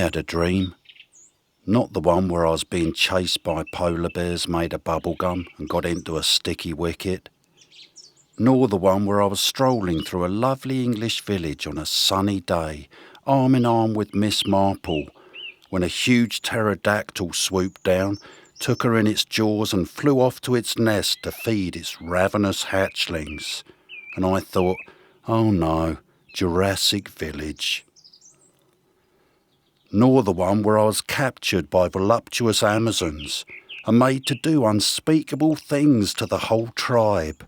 had a dream. Not the one where I was being chased by polar bears made of bubblegum and got into a sticky wicket. Nor the one where I was strolling through a lovely English village on a sunny day, arm in arm with Miss Marple, when a huge pterodactyl swooped down, took her in its jaws and flew off to its nest to feed its ravenous hatchlings. And I thought, oh no, Jurassic Village. Nor the one where I was captured by voluptuous Amazons and made to do unspeakable things to the whole tribe.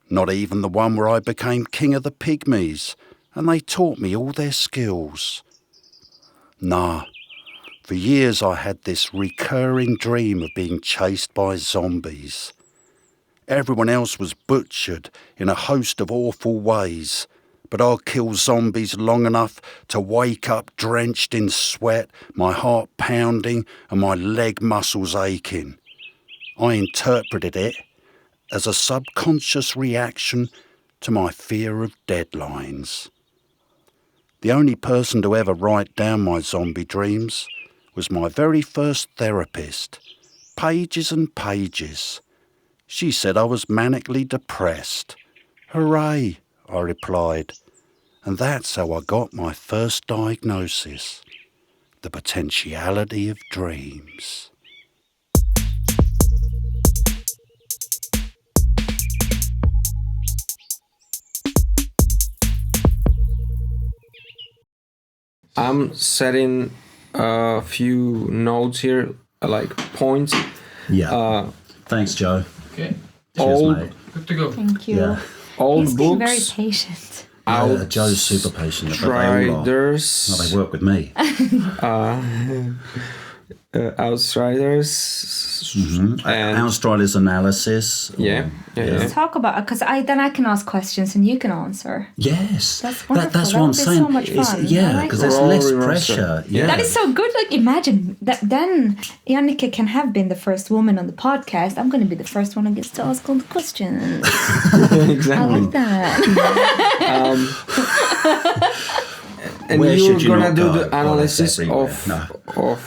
Not even the one where I became king of the pygmies and they taught me all their skills. Nah, for years I had this recurring dream of being chased by zombies. Everyone else was butchered in a host of awful ways, but I'll kill zombies long enough to wake up drenched in sweat, my heart pounding and my leg muscles aching. I interpreted it as a subconscious reaction to my fear of deadlines. The only person to ever write down my zombie dreams was my very first therapist. Pages and pages. She said I was manically depressed. Hooray, I replied. And that's how I got my first diagnosis. The potentiality of dreams. I'm setting a few notes here, like points. Yeah. Thanks, Joe. Okay. Cheers, mate. Good to go. Thank you. Yeah. Old He's being books. very patient. Joe's super patient. But they all are. Outstriders. Well, they work with me. Outstriders. And Outstriders analysis. yeah. Let's talk about it, because I can ask questions and you can answer. Yes. That's wonderful. That's That what I'm would be saying. so much fun. Yeah, I like because that. there's We're less all pressure. Yeah. That is so good. Like, imagine that then Jannike can have been the first woman on the podcast. I'm going to be the first one who gets to ask all the questions. Exactly. I like that. And Where you're should you gonna not do go? the analysis everywhere. of No.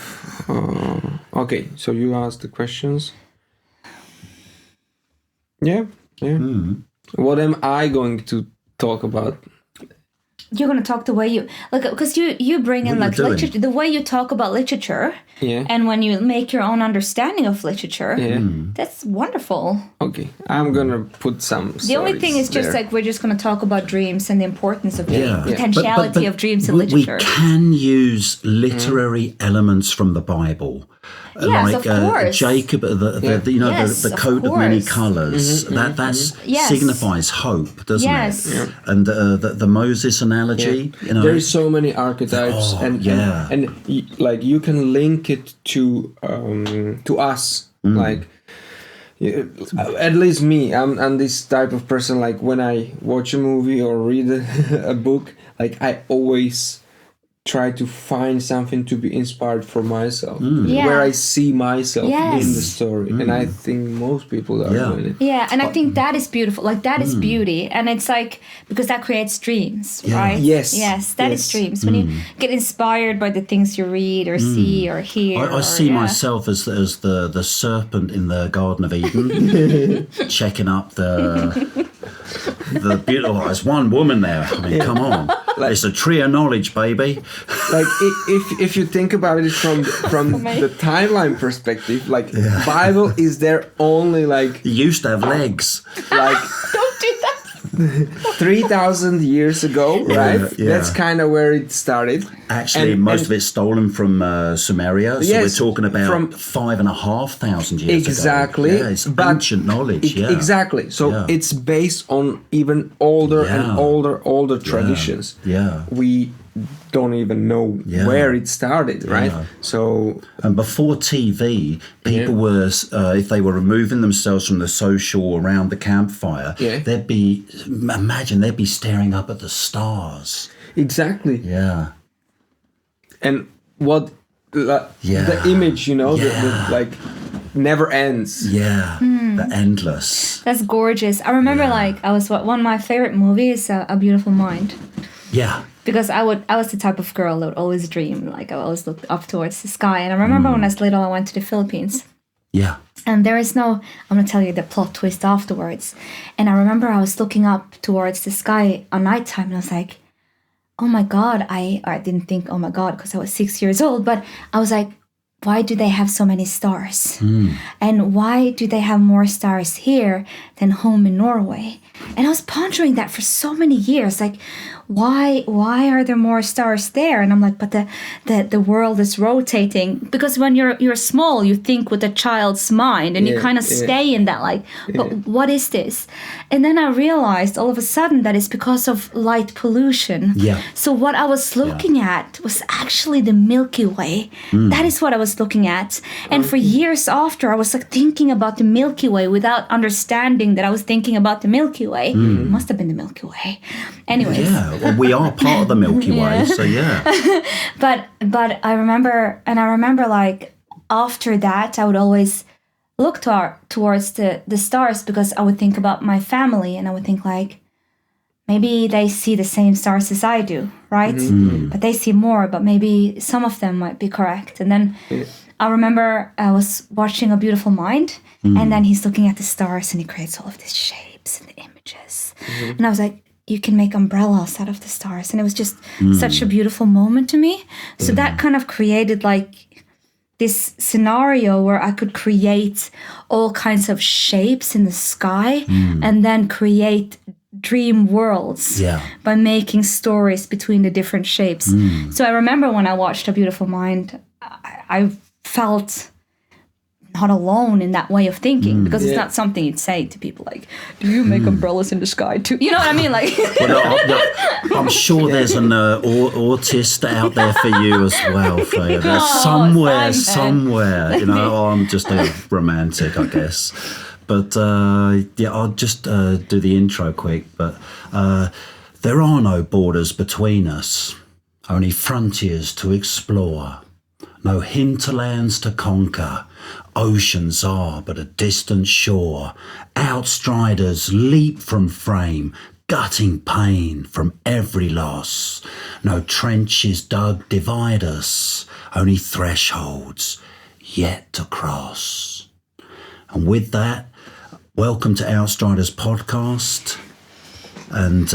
okay, so you ask the questions. Yeah. What am I going to talk about? You're going to talk the way you like, because you bring in What like you're doing. literature, the way you talk about literature, Yeah. and when you make your own understanding of literature. Yeah. That's wonderful. Okay, I'm gonna put some. The only thing is just there. like we're just going to talk about dreams and the importance of the Yeah. potentiality of dreams in literature. We can use literary elements from the Bible. Yes, like of course. Jacob, Yes, the of coat of many course. colours. That Yes. signifies hope, doesn't Yes. it? And the Moses analogy. You know, There's so many archetypes, Oh, and like you can link it to us, like. Yeah, at least me, I'm this type of person. Like when I watch a movie or read a book, like I always try to find something to be inspired for myself, Yeah. where I see myself Yes. in the story, and I think most people are doing it. Yeah, and I think that is beautiful. Like that is beauty, and it's like because that creates dreams, right? Yes. that is dreams. When you get inspired by the things you read or see or hear. I see myself as the serpent in the Garden of Eden, checking up the beautiful. Oh, there's one woman there. I mean, come on, it's a tree of knowledge, baby. Like if you think about it from the timeline perspective, like Bible is there only like It used to have legs. like Don't do that. 3,000 years ago, right? yeah. That's kind of where it started. Actually, most of it's stolen from Sumeria, so Yes, we're talking about from 5,500 years Exactly. ago. Yeah, it's but ancient knowledge. Yeah, Exactly. So Yeah. it's based on even older and Yeah. older traditions. Yeah. We don't even know Yeah. where it started, right? Yeah. So And before TV, people were, if they were removing themselves from the social around the campfire, they'd be staring up at the stars. exactly. Yeah. And what the image, the like never ends. Yeah. The endless. That's gorgeous. I remember, like, one of my favorite movies, A Beautiful Mind. Yeah. because I was the type of girl that would always dream. Like I always looked up towards the sky. And I remember when I was little, I went to the Philippines. Yeah. And there is no, I'm going to tell you the plot twist afterwards. And I remember I was looking up towards the sky at nighttime and I was like, oh my God, I didn't think, oh my God, because I was 6 years old, but I was like, why do they have so many stars? And why do they have more stars here than home in Norway? And I was pondering that for so many years, like, why are there more stars there? And I'm like, but the world is rotating. Because when you're small, you think with a child's mind and you kind of stay in that, like, what is this? And then I realized all of a sudden that it's because of light pollution. Yeah. So what I was looking at was actually the Milky Way. That is what I was looking at. And for years after, I was like thinking about the Milky Way without understanding that I was thinking about the Milky Way. It must have been the Milky Way. Anyways. Yeah, well, we are part of the Milky Way, so yeah. But I remember like after that, I would always look towards the stars because I would think about my family and I would think like, maybe they see the same stars as I do, right? But they see more, but maybe some of them might be correct. And then I remember I was watching A Beautiful Mind and then he's looking at the stars and he creates all of these shapes and images. And I was like, you can make umbrellas out of the stars. And it was just such a beautiful moment to me. So that kind of created like this scenario where I could create all kinds of shapes in the sky and then create dream worlds by making stories between the different shapes. So I remember when I watched A Beautiful Mind, I felt not alone in that way of thinking because it's not something you'd say to people like, do you make umbrellas in the sky too? You know what I mean? Like, I'm sure there's an autist out there for you as well, Frøya. There's somewhere, you know, I'm just a romantic, I guess. But I'll just do the intro quick. But there are no borders between us, only frontiers to explore. No hinterlands to conquer, oceans are but a distant shore. Outstriders leap from frame, gutting pain from every loss. No trenches dug divide us, only thresholds yet to cross. And with that, welcome to Outstriders podcast. And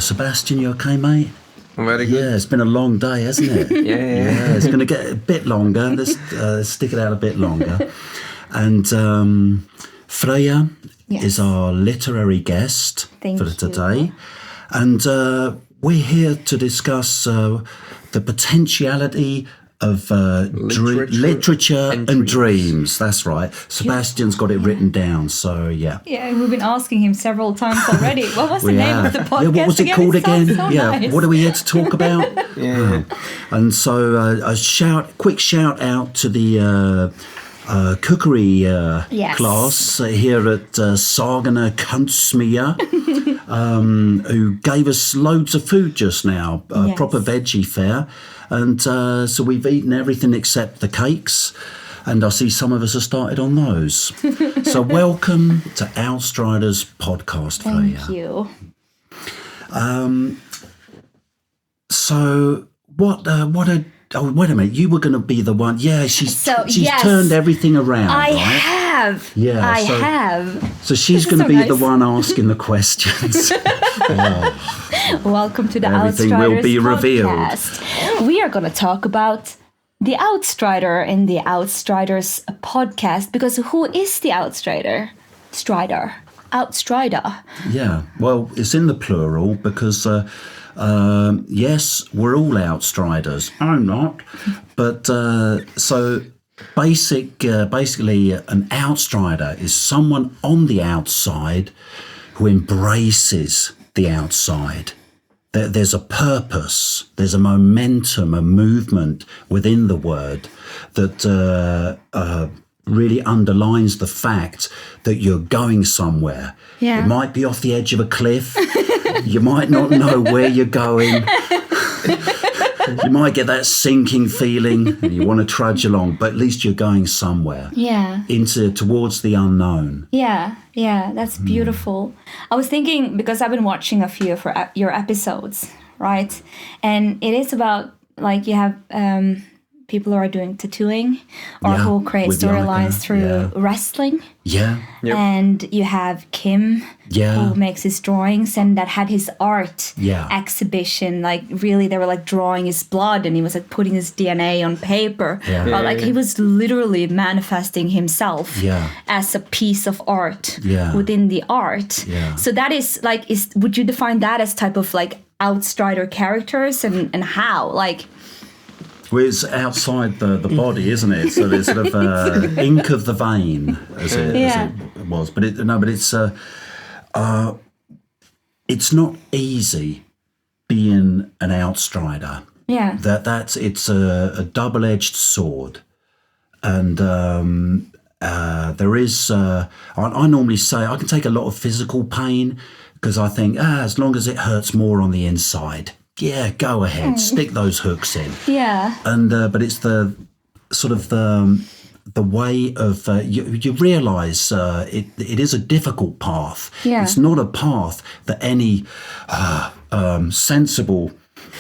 Sebastian, you okay, mate? Very good. Yeah, it's been a long day, hasn't it? Yeah, it's going to get a bit longer. Let's stick it out a bit longer. And Frøya is our literary guest for today. And we're here to discuss the potentiality of literature and dreams. That's right. Sebastian's got it written down, so yeah. Yeah, we've been asking him several times already. What was the name of the podcast? Yeah, what was it called again? So nice. What are we here to talk about? And so a quick shout out to the cookery class here at Sagene Kunstsmia, who gave us loads of food just now, proper veggie fare. And so we've eaten everything except the cakes, and I see some of us have started on those. So welcome to Outstriders podcast, Frøya. Thank you. So what oh, wait a minute, you were going to be the one. Yeah, she's yes, turned everything around, I right? have. Yeah, I have. So she's going to be the one asking the questions. Welcome to the Everything Outstriders will be revealed. podcast. We are going to talk about the Outsider in the Outstriders podcast, because who is the Outsider? Outsider. Yeah, well, it's in the plural because, yes, we're all Outstriders. I'm not. But so basically an outsider is someone on the outside who embraces the outside. There's a purpose, there's a momentum, a movement within the word that really underlines the fact that you're going somewhere. Yeah. You might be off the edge of a cliff. You might not know where you're going. You might get that sinking feeling and you want to trudge along, but at least you're going somewhere. Yeah. Towards the unknown. Yeah, that's beautiful. I was thinking, because I've been watching a few of your episodes right? And it is about like you have people who are doing tattooing or who create storylines through wrestling. Yeah. Yep. And you have Kim, who makes his drawings, and that had his art exhibition. Like really, they were like drawing his blood, and he was like putting his DNA on paper. But like he was literally manifesting himself as a piece of art within the art. So that is like, would you define that as type of like Outsider characters, and how like? Well, it's outside the body, isn't it? So there's sort of ink of the vein, as it was. But it's not easy being an outsider. Yeah. It's a double-edged sword, and there is. I normally say I can take a lot of physical pain because I think as long as it hurts more on the inside. Yeah, go ahead. Stick those hooks in. Yeah. And but it's the sort of the way of you realise it is a difficult path. Yeah. It's not a path that any sensible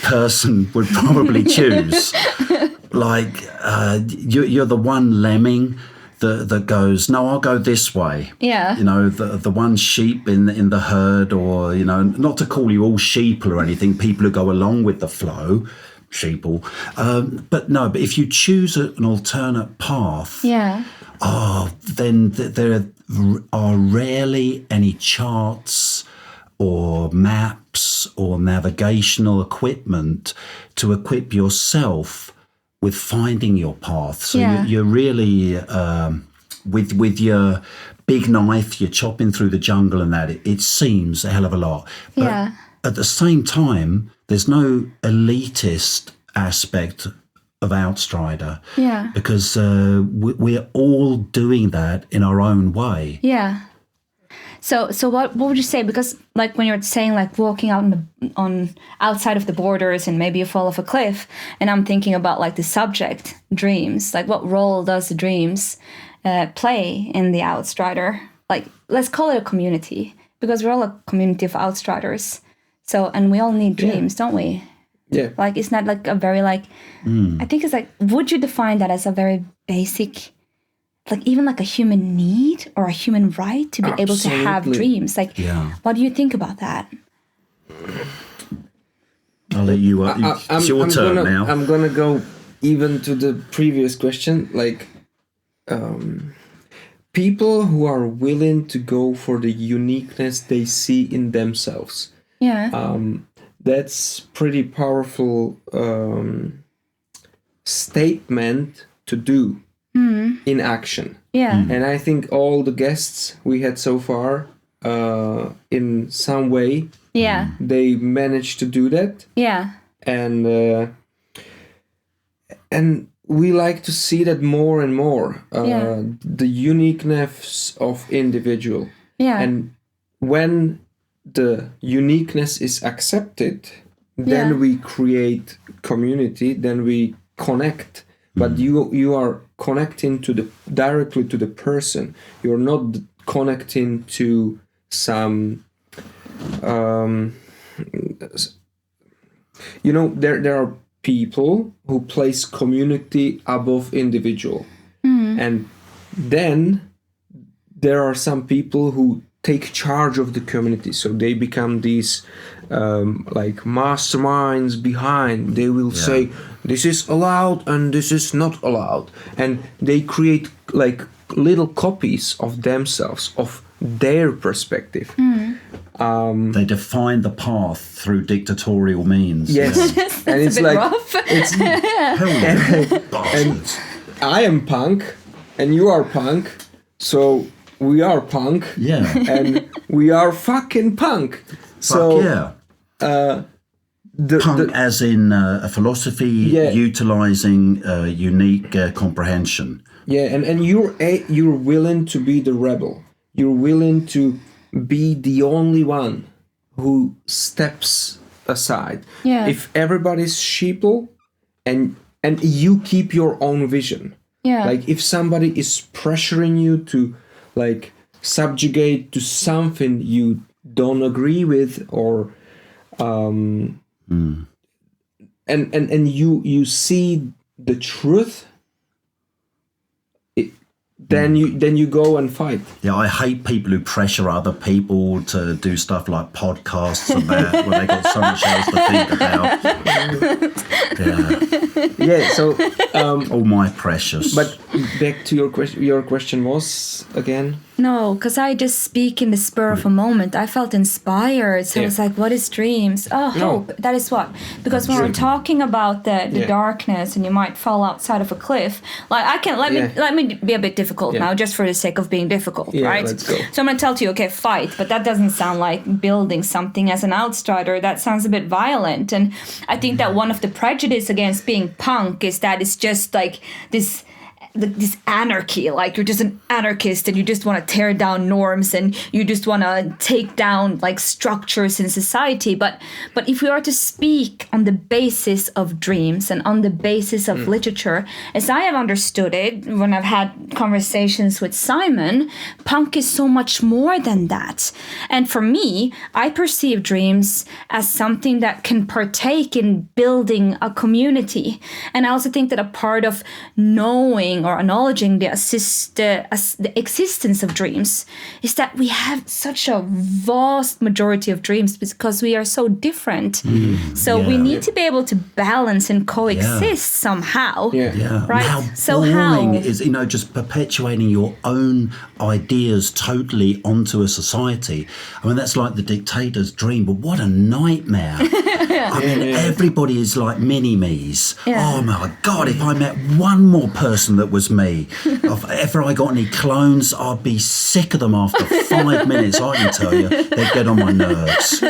person would probably choose. Like you're the one lemming that goes, no, I'll go this way. Yeah. You know, the one sheep in the herd, or, you know, not to call you all sheeple or anything, people who go along with the flow, sheeple. But if you choose an alternate path, then there are rarely any charts or maps or navigational equipment to equip yourself with finding your path. So you're really, with your big knife, you're chopping through the jungle and that, it seems a hell of a lot. But at the same time, there's no elitist aspect of Outsider. Yeah. Because we're all doing that in our own way. Yeah. So what would you say? Because like when you're saying like walking out on outside of the borders and maybe you fall off a cliff, and I'm thinking about like the subject dreams. Like what role does the dreams play in the Outsider? Like let's call it a community, because we're all a community of Outsiders. So and we all need dreams, don't we? Yeah. Like it's not like a very like I think it's like, would you define that as a very basic, like even like a human need or a human right to be able to have dreams? Like, what do you think about that? I'll let you. It's your turn now. I'm gonna go even to the previous question. Like, people who are willing to go for the uniqueness they see in themselves. Yeah. That's pretty powerful statement to do. In action. Yeah. And I think all the guests we had so far, in some way, they managed to do that. Yeah. And we like to see that more and more. The uniqueness of individual. Yeah. And when the uniqueness is accepted, then we create community, then we connect. But you are connecting directly to the person. You're not connecting to some. There are people who place community above individual, and then there are some people who take charge of the community. So they become these like masterminds behind. They will say this is allowed and this is not allowed, and they create like little copies of themselves, of their perspective. They define the path through dictatorial means. Yes. And it's like rough. it's and I am punk and you are punk, so we are punk. Yeah. And we are fucking punk. So punk as in a philosophy utilizing unique comprehension. Yeah, and you're willing to be the rebel. You're willing to be the only one who steps aside. Yeah. If everybody's sheeple and you keep your own vision. Yeah. Like if somebody is pressuring you to like subjugate to something you don't agree with, or and you see the truth, then you go and fight. Yeah, I hate people who pressure other people to do stuff like podcasts and that when they got so much else to think about. Yeah. So all my precious. but back to your question. Your question was again. No, because I just speak in the spur of a moment. I felt inspired. So it's like, what is dreams? Oh, hope. That is what. Because when we're talking about the darkness and you might fall outside of a cliff, like I can let me be a bit difficult now, just for the sake of being difficult, right? Let's go. So I'm gonna tell you, okay, fight, but that doesn't sound like building something as an outsider. That sounds a bit violent. And I think that one of the prejudice against being punk is that it's just like this anarchy, like you're just an anarchist and you just want to tear down norms and you just want to take down like structures in society. But if we are to speak on the basis of dreams and on the basis of literature, as I have understood it when I've had conversations with Simon, punk is so much more than that. And for me, I perceive dreams as something that can partake in building a community. And I also think that a part of knowing or acknowledging the existence of dreams is that we have such a vast majority of dreams because we are so different. So we need to be able to balance and coexist somehow. Right? How So boring how is, just perpetuating your own ideas totally onto a society. I mean, that's like the dictator's dream, but what a nightmare. I mean, everybody is like mini-me's. Oh my God, if I met one more person that was me, if ever I got any clones, I'd be sick of them after 5 minutes, I can tell you. They'd get on my nerves.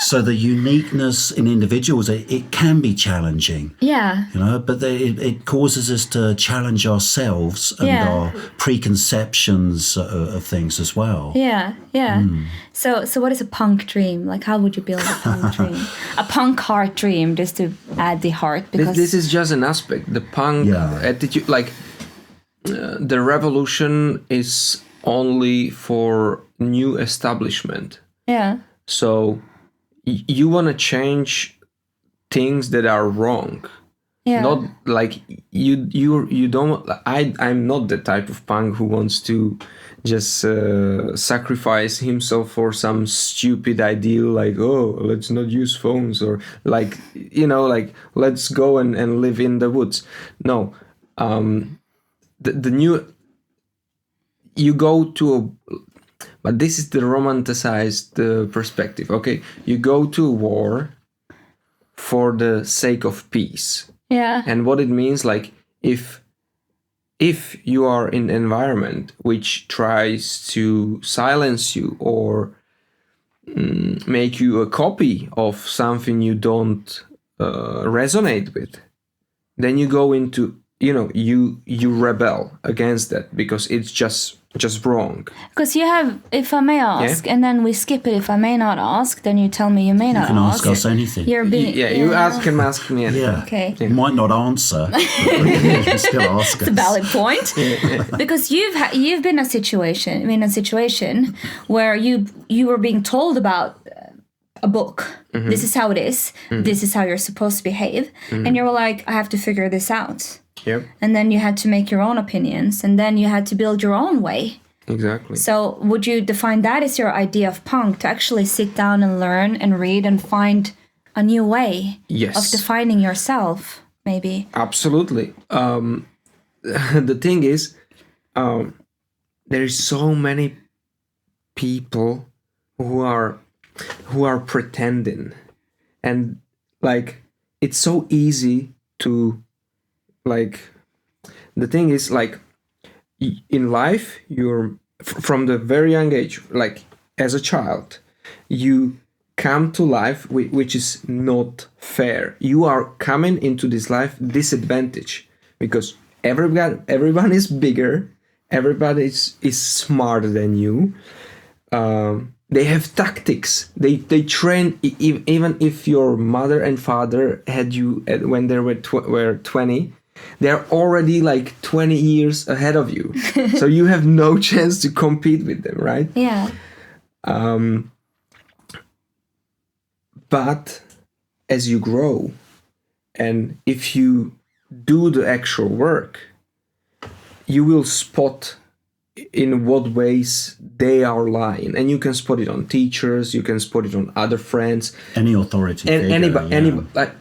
So the uniqueness in individuals, it can be challenging. But it causes us to challenge ourselves and our preconceptions of things as well. So what is a punk dream? Like, how would you build a punk dream? A punk heart dream, just to add the heart. Because This is just an aspect. The punk attitude, like the revolution is only for new establishment. So you want to change things that are wrong. Not like you don't. I'm not the type of punk who wants to just sacrifice himself for some stupid ideal, like, oh, let's not use phones, or like, like, let's go and live in the woods. No, the new, you go to but this is the romanticized perspective. Okay, you go to war for the sake of peace. And what it means, like, if you are in an environment which tries to silence you or make you a copy of something you don't resonate with, then you go into, you rebel against that because it's just wrong. Because you have, if I may ask, and then we skip it. If I may not ask, then you tell me you may not ask. You can ask us anything. You're being, you can ask me anything. Okay. You might not answer, but you can still ask us. It's a valid point. Because you've been in a situation where you were being told about a book. This is how it is. This is how you're supposed to behave. And you were like, I have to figure this out. And then you had to make your own opinions, and then you had to build your own way. Exactly. So would you define that as your idea of punk, to actually sit down and learn and read and find a new way of defining yourself, maybe? Absolutely. The thing is, there is so many people who are pretending, and like, it's so easy to, like, the thing is, like, in life, you're from the very young age, like as a child, you come to life which is not fair. You are coming into this life disadvantaged because everyone is bigger, everybody is smarter than you. They have tactics. They train. Even if your mother and father had you when they were 20. They're already like 20 years ahead of you. So you have no chance to compete with them, right? Yeah. But as you grow, and if you do the actual work, you will spot in what ways they are lying, and you can spot it on teachers, you can spot it on other friends, any authority and figure, anybody,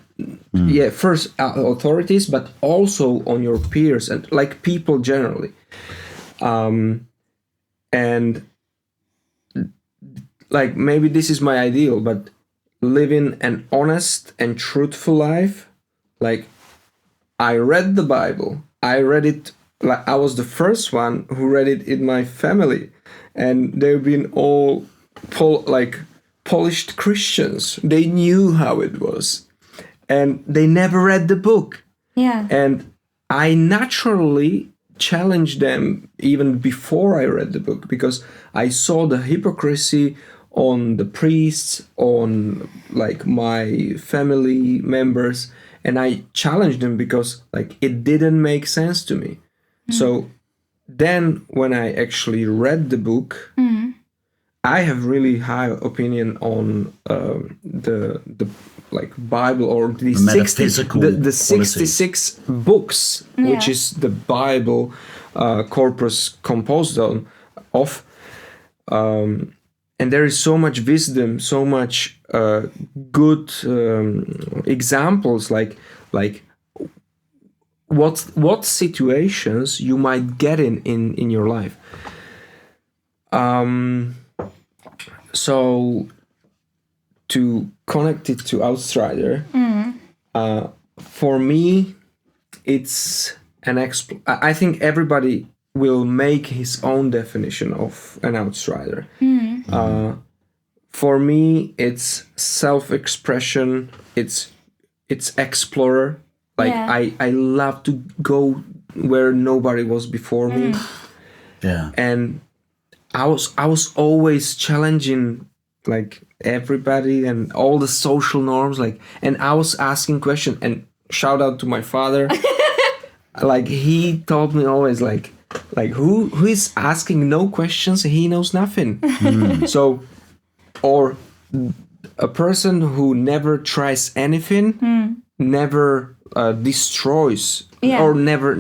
first authorities, but also on your peers and like people generally, and like maybe this is my ideal, but living an honest and truthful life. Like, I read the Bible, I read it. Like, I was the first one who read it in my family, and they've been all polished Christians. They knew how it was, and they never read the book. Yeah. And I naturally challenged them even before I read the book, because I saw the hypocrisy on the priests, on like my family members, and I challenged them because like it didn't make sense to me. So then when I actually read the book, I have really high opinion on the like Bible, or the 66 books, which is the Bible corpus composed of. And there is so much wisdom, so much good examples, like what situations you might get in your life. So to connect it to Outsider, for me, it's I think everybody will make his own definition of an outsider. For me, it's self-expression. It's explorer. Like I love to go where nobody was before me. Yeah. And I was always challenging like everybody and all the social norms. Like, and I was asking questions. And shout out to my father. Like, he told me always like who is asking no questions, he knows nothing. So, or a person who never tries anything, never destroys, or never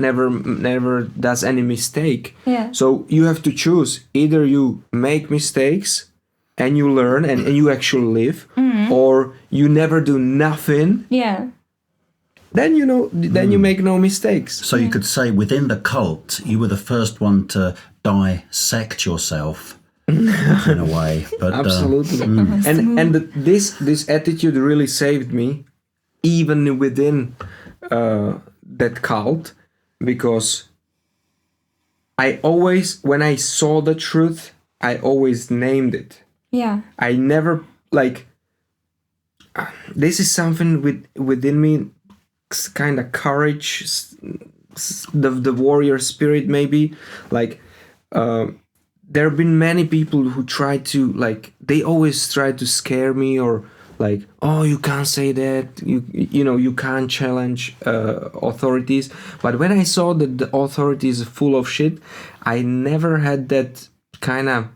does any mistake. So you have to choose: either you make mistakes and you learn and you actually live, or you never do nothing. Then then you make no mistakes. So you could say within the cult, you were the first one to dissect yourself in a way. But absolutely, and this attitude really saved me, even within that cult, because I always, when I saw the truth, I always named it. I never this is something within me. Kind of courage, the warrior spirit, maybe. Like there have been many people who try to they always try to scare me, or like, oh, you can't say that, you can't challenge authorities. But when I saw that the authorities are full of shit, I never had that kind of.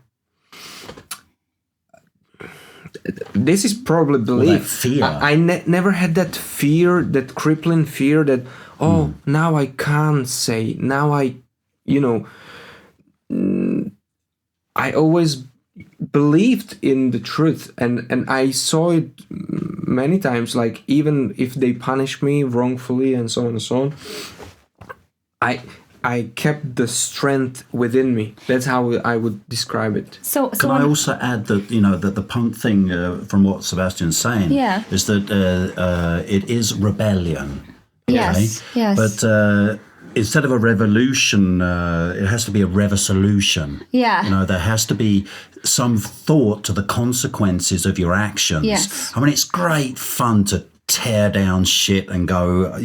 This is probably belief. Fear. I never had that fear, that crippling fear that, now I can't say, now I always believed in the truth, and I saw it many times, like even if they punish me wrongfully and so on and so on, I kept the strength within me. That's how I would describe it. So can I also add that that the punk thing from what Sebastian's saying is that it is rebellion. Okay? Yes. But instead of a revolution, it has to be a revasolution. There has to be some thought to the consequences of your actions. I mean, it's great fun to tear down shit and go,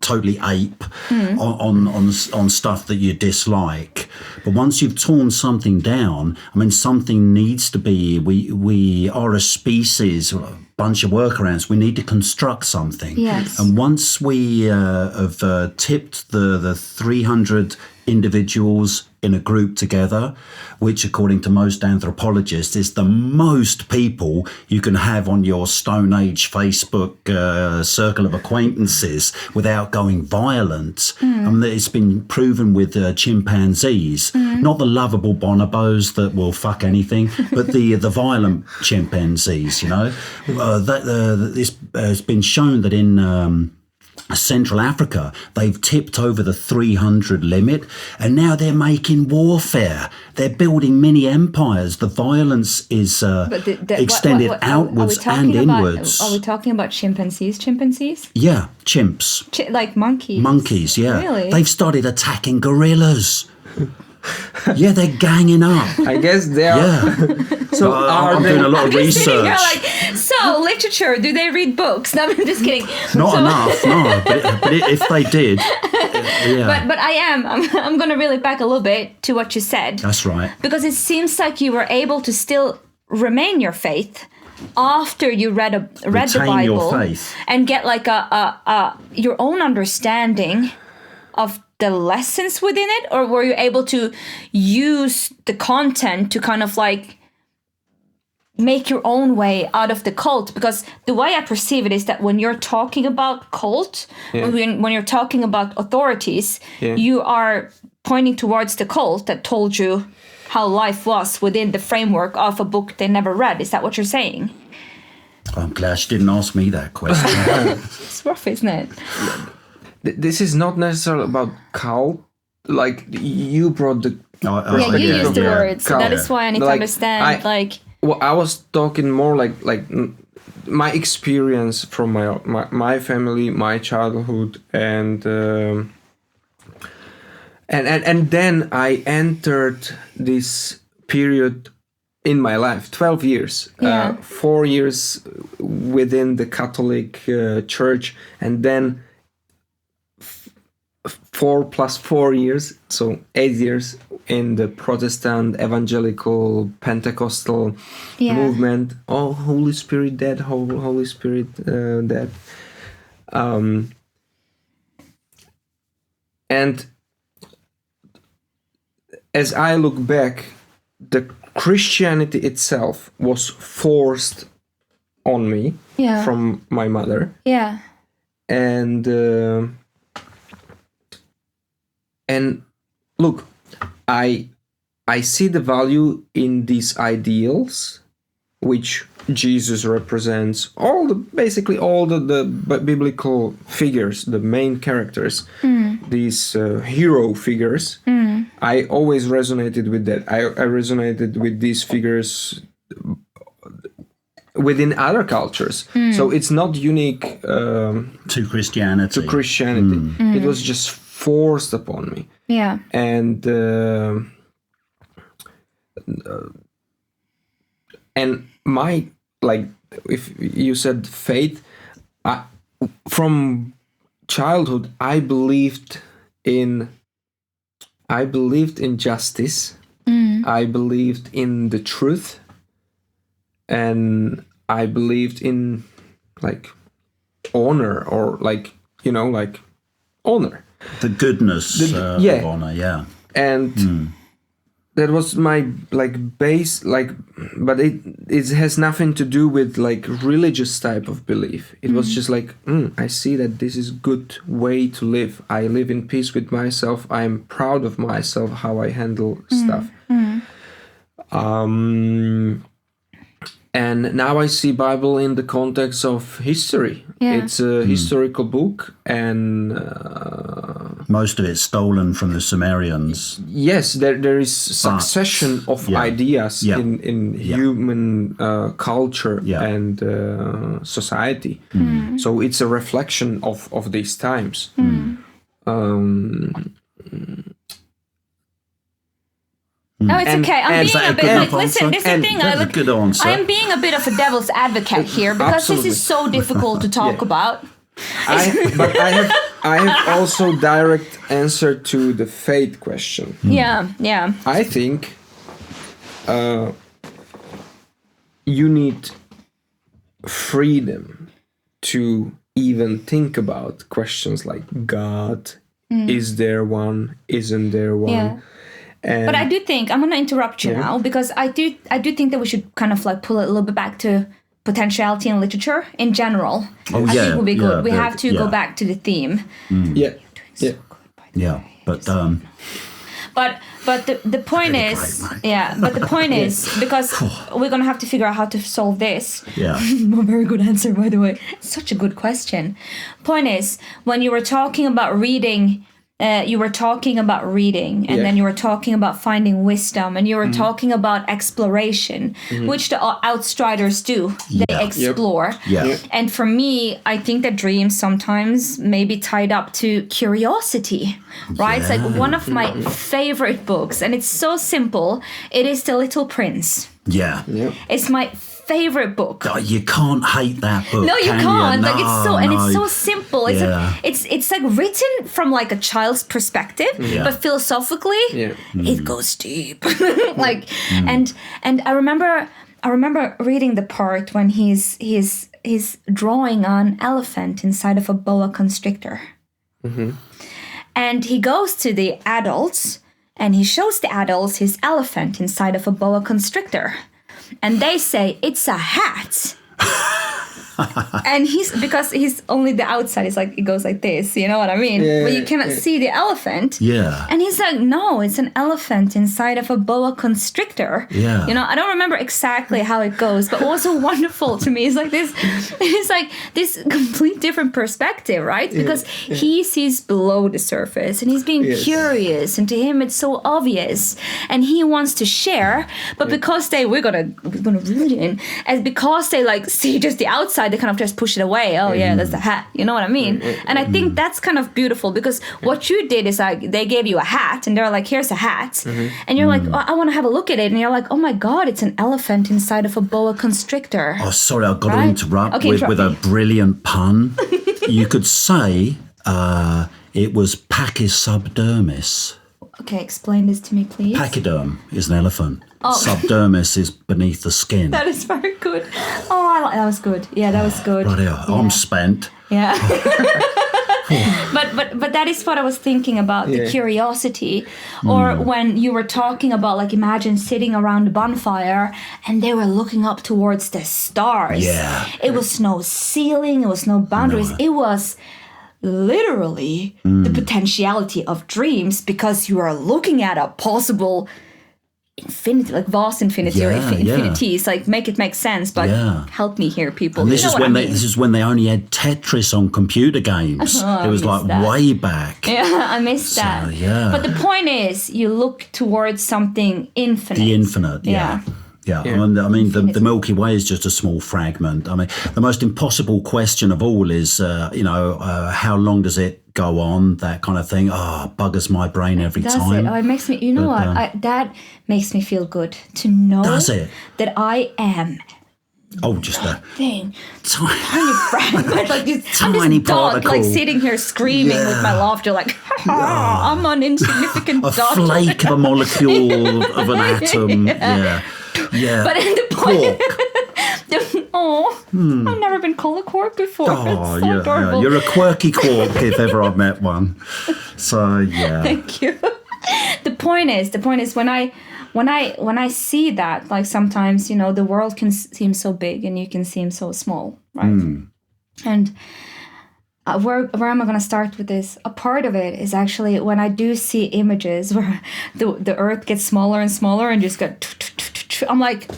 totally ape on stuff that you dislike. But once you've torn something down, I mean, something needs to be. We are a species, bunch of workarounds. We need to construct something. Yes. And once we have tipped the 300 individuals in a group together, which according to most anthropologists is the most people you can have on your Stone Age Facebook circle of acquaintances without going violent. It's been proven with chimpanzees, not the lovable bonobos that will fuck anything, but the violent chimpanzees, it's been shown that in Central Africa, they've tipped over the 300 limit, and now they're making warfare. They're building mini empires. The violence is extended outwards and inwards. Are we talking about chimpanzees? Yeah, chimps. Like monkeys? Monkeys, yeah. Really? They've started attacking gorillas. Yeah, they're ganging up. I guess they are. Yeah. So I'm doing a lot of research. You're like, so literature, do they read books? No, I'm just kidding. Not enough, no. But if they did, yeah. But I'm going to reel it back a little bit to what you said. That's right. Because it seems like you were able to still remain your faith after you read the Bible, your faith, and get like a your own understanding of the lessons within it, or were you able to use the content to kind of like make your own way out of the cult? Because the way I perceive it is that when you're talking about cult, when you're talking about authorities, you are pointing towards the cult that told you how life was within the framework of a book they never read. Is that what you're saying? I'm glad she didn't ask me that question. It's rough, isn't it? This is not necessarily about cult. Like you brought the you used the words. So that is why I need to understand. Well, I was talking more like my experience from my family, my childhood, and then I entered this period in my life, 12 years, 4 years within the Catholic Church, and then 4 plus 4 years, so 8 years in the Protestant, evangelical, Pentecostal movement. Oh, Holy Spirit dead, Holy Spirit dead. And as I look back, the Christianity itself was forced on me from my mother. Yeah. And look, I see the value in these ideals, which Jesus represents, basically all the biblical figures, the main characters, these hero figures. I always resonated with that. I resonated with these figures within other cultures. So it's not unique to Christianity. It was just forced upon me. Yeah. And my, like, if you said faith, from childhood I believed in justice. I believed in the truth, and I believed in like honor, or like honor. The goodness of honor, and that was my base, but it has nothing to do with religious type of belief. It was just I see that this is good way to live. I live in peace with myself. I'm proud of myself, how I handle stuff. And now I see Bible in the context of history. It's a historical book, and most of it's stolen from the Sumerians. Yes, there is succession of ideas in human culture and society. So it's a reflection of these times. No, it's okay. I'm being a bit. Listen, this is the thing. That's a good answer. I'm being a bit of a devil's advocate here because this is so difficult to talk about. But I have also direct answer to the faith question. Yeah. I think you need freedom to even think about questions like God, is there one, isn't there one? Yeah. And But I do think, I'm going to interrupt you now, because I do think that we should kind of like pull it a little bit back to potentiality in literature in general. Oh, I yeah, think would be good. yeah, We have to go yeah. back to the theme. yeah, yeah. Yeah, but But the point is, but the point is, because we're going to have to figure out how to solve this. yeah, A very good answer, by the way. Such a good question. Point is, when you were talking about reading, and Yeah. then you were talking about finding wisdom, and you were talking about exploration, which the Outstriders do. They explore. yeah, Yep. And for me, I think that dreams sometimes may be tied up to curiosity, right? It's like one of my favorite books, and it's so simple. It is The Little Prince. yeah. Yep. It's my favorite book. Oh, you can't hate that book. No, you can can't. You? Like it's so, and it's so simple. It's Yeah. like, it's like written from like a child's perspective, Yeah. but philosophically, Yeah. it goes deep. Like, and I remember reading the part when he's drawing an elephant inside of a boa constrictor, and he goes to the adults and he shows the adults his elephant inside of a boa constrictor. And they say, it's a hat. And because he's only the outside, it's like, it goes like this, you know what I mean? Yeah, but you cannot see the elephant. Yeah. And he's like, no, it's an elephant inside of a boa constrictor. Yeah. You know, I don't remember exactly how it goes, but what's so wonderful to me is like this, it's like this complete different perspective, right? Because he sees below the surface and he's being curious, and to him it's so obvious, and he wants to share, but because we're gonna reel it in, and because they like see just the outside, they kind of just push it away. Oh yeah, that's the hat. You know what I mean? And I think that's kind of beautiful, because what you did is like they gave you a hat and they're like, here's a hat. And you're like, oh, I want to have a look at it. And you're like, oh my God, it's an elephant inside of a boa constrictor. Oh, sorry, I've got to Right? interrupt Okay, with a brilliant pun. You could say it was pachydermis. Okay, explain this to me, please. Pachyderm is an elephant. Oh. Subdermis is beneath the skin. That is very good. Oh, that was good. Yeah, that was good. Right here. Yeah. I'm spent. Yeah. but that is what I was thinking about, the curiosity. Or when you were talking about, like, imagine sitting around a bonfire and they were looking up towards the stars. Yeah. It was no ceiling, it was no boundaries. It was literally the potentiality of dreams, because you are looking at a possible infinity, like vast infinity or infinities. Like, make it make sense, but help me here, people. And this You know is what when I mean? this is when they only had Tetris on computer games. Oh, it was like that. way back. Yeah, I missed that. yeah. But the point is, you look towards something infinite. The infinite, yeah. Yeah, I mean, the Milky Way is just a small fragment. I mean, the most impossible question of all is, how long does it go on? That kind of thing. Oh, buggers my brain every Does time. it? Oh, it makes me. You know what? That makes me feel good to know. Does it? That I am. Oh, just a Thing. tiny, Tiny fragment, like this, I'm Tiny this dot, like particle. sitting here screaming with my laughter, like, I'm an insignificant a dot. flake of a molecule of an atom. Yeah. But in the point, Quark. I've never been called a quark before. Oh, It's so adorable. You're a quirky quark if ever I've met one. So yeah. Thank you. The point is when I see that, like, sometimes, you know, the world can seem so big and you can seem so small, right? And where am I going to start with this? A part of it is actually when I do see images where the earth gets smaller and smaller and just go, I'm like,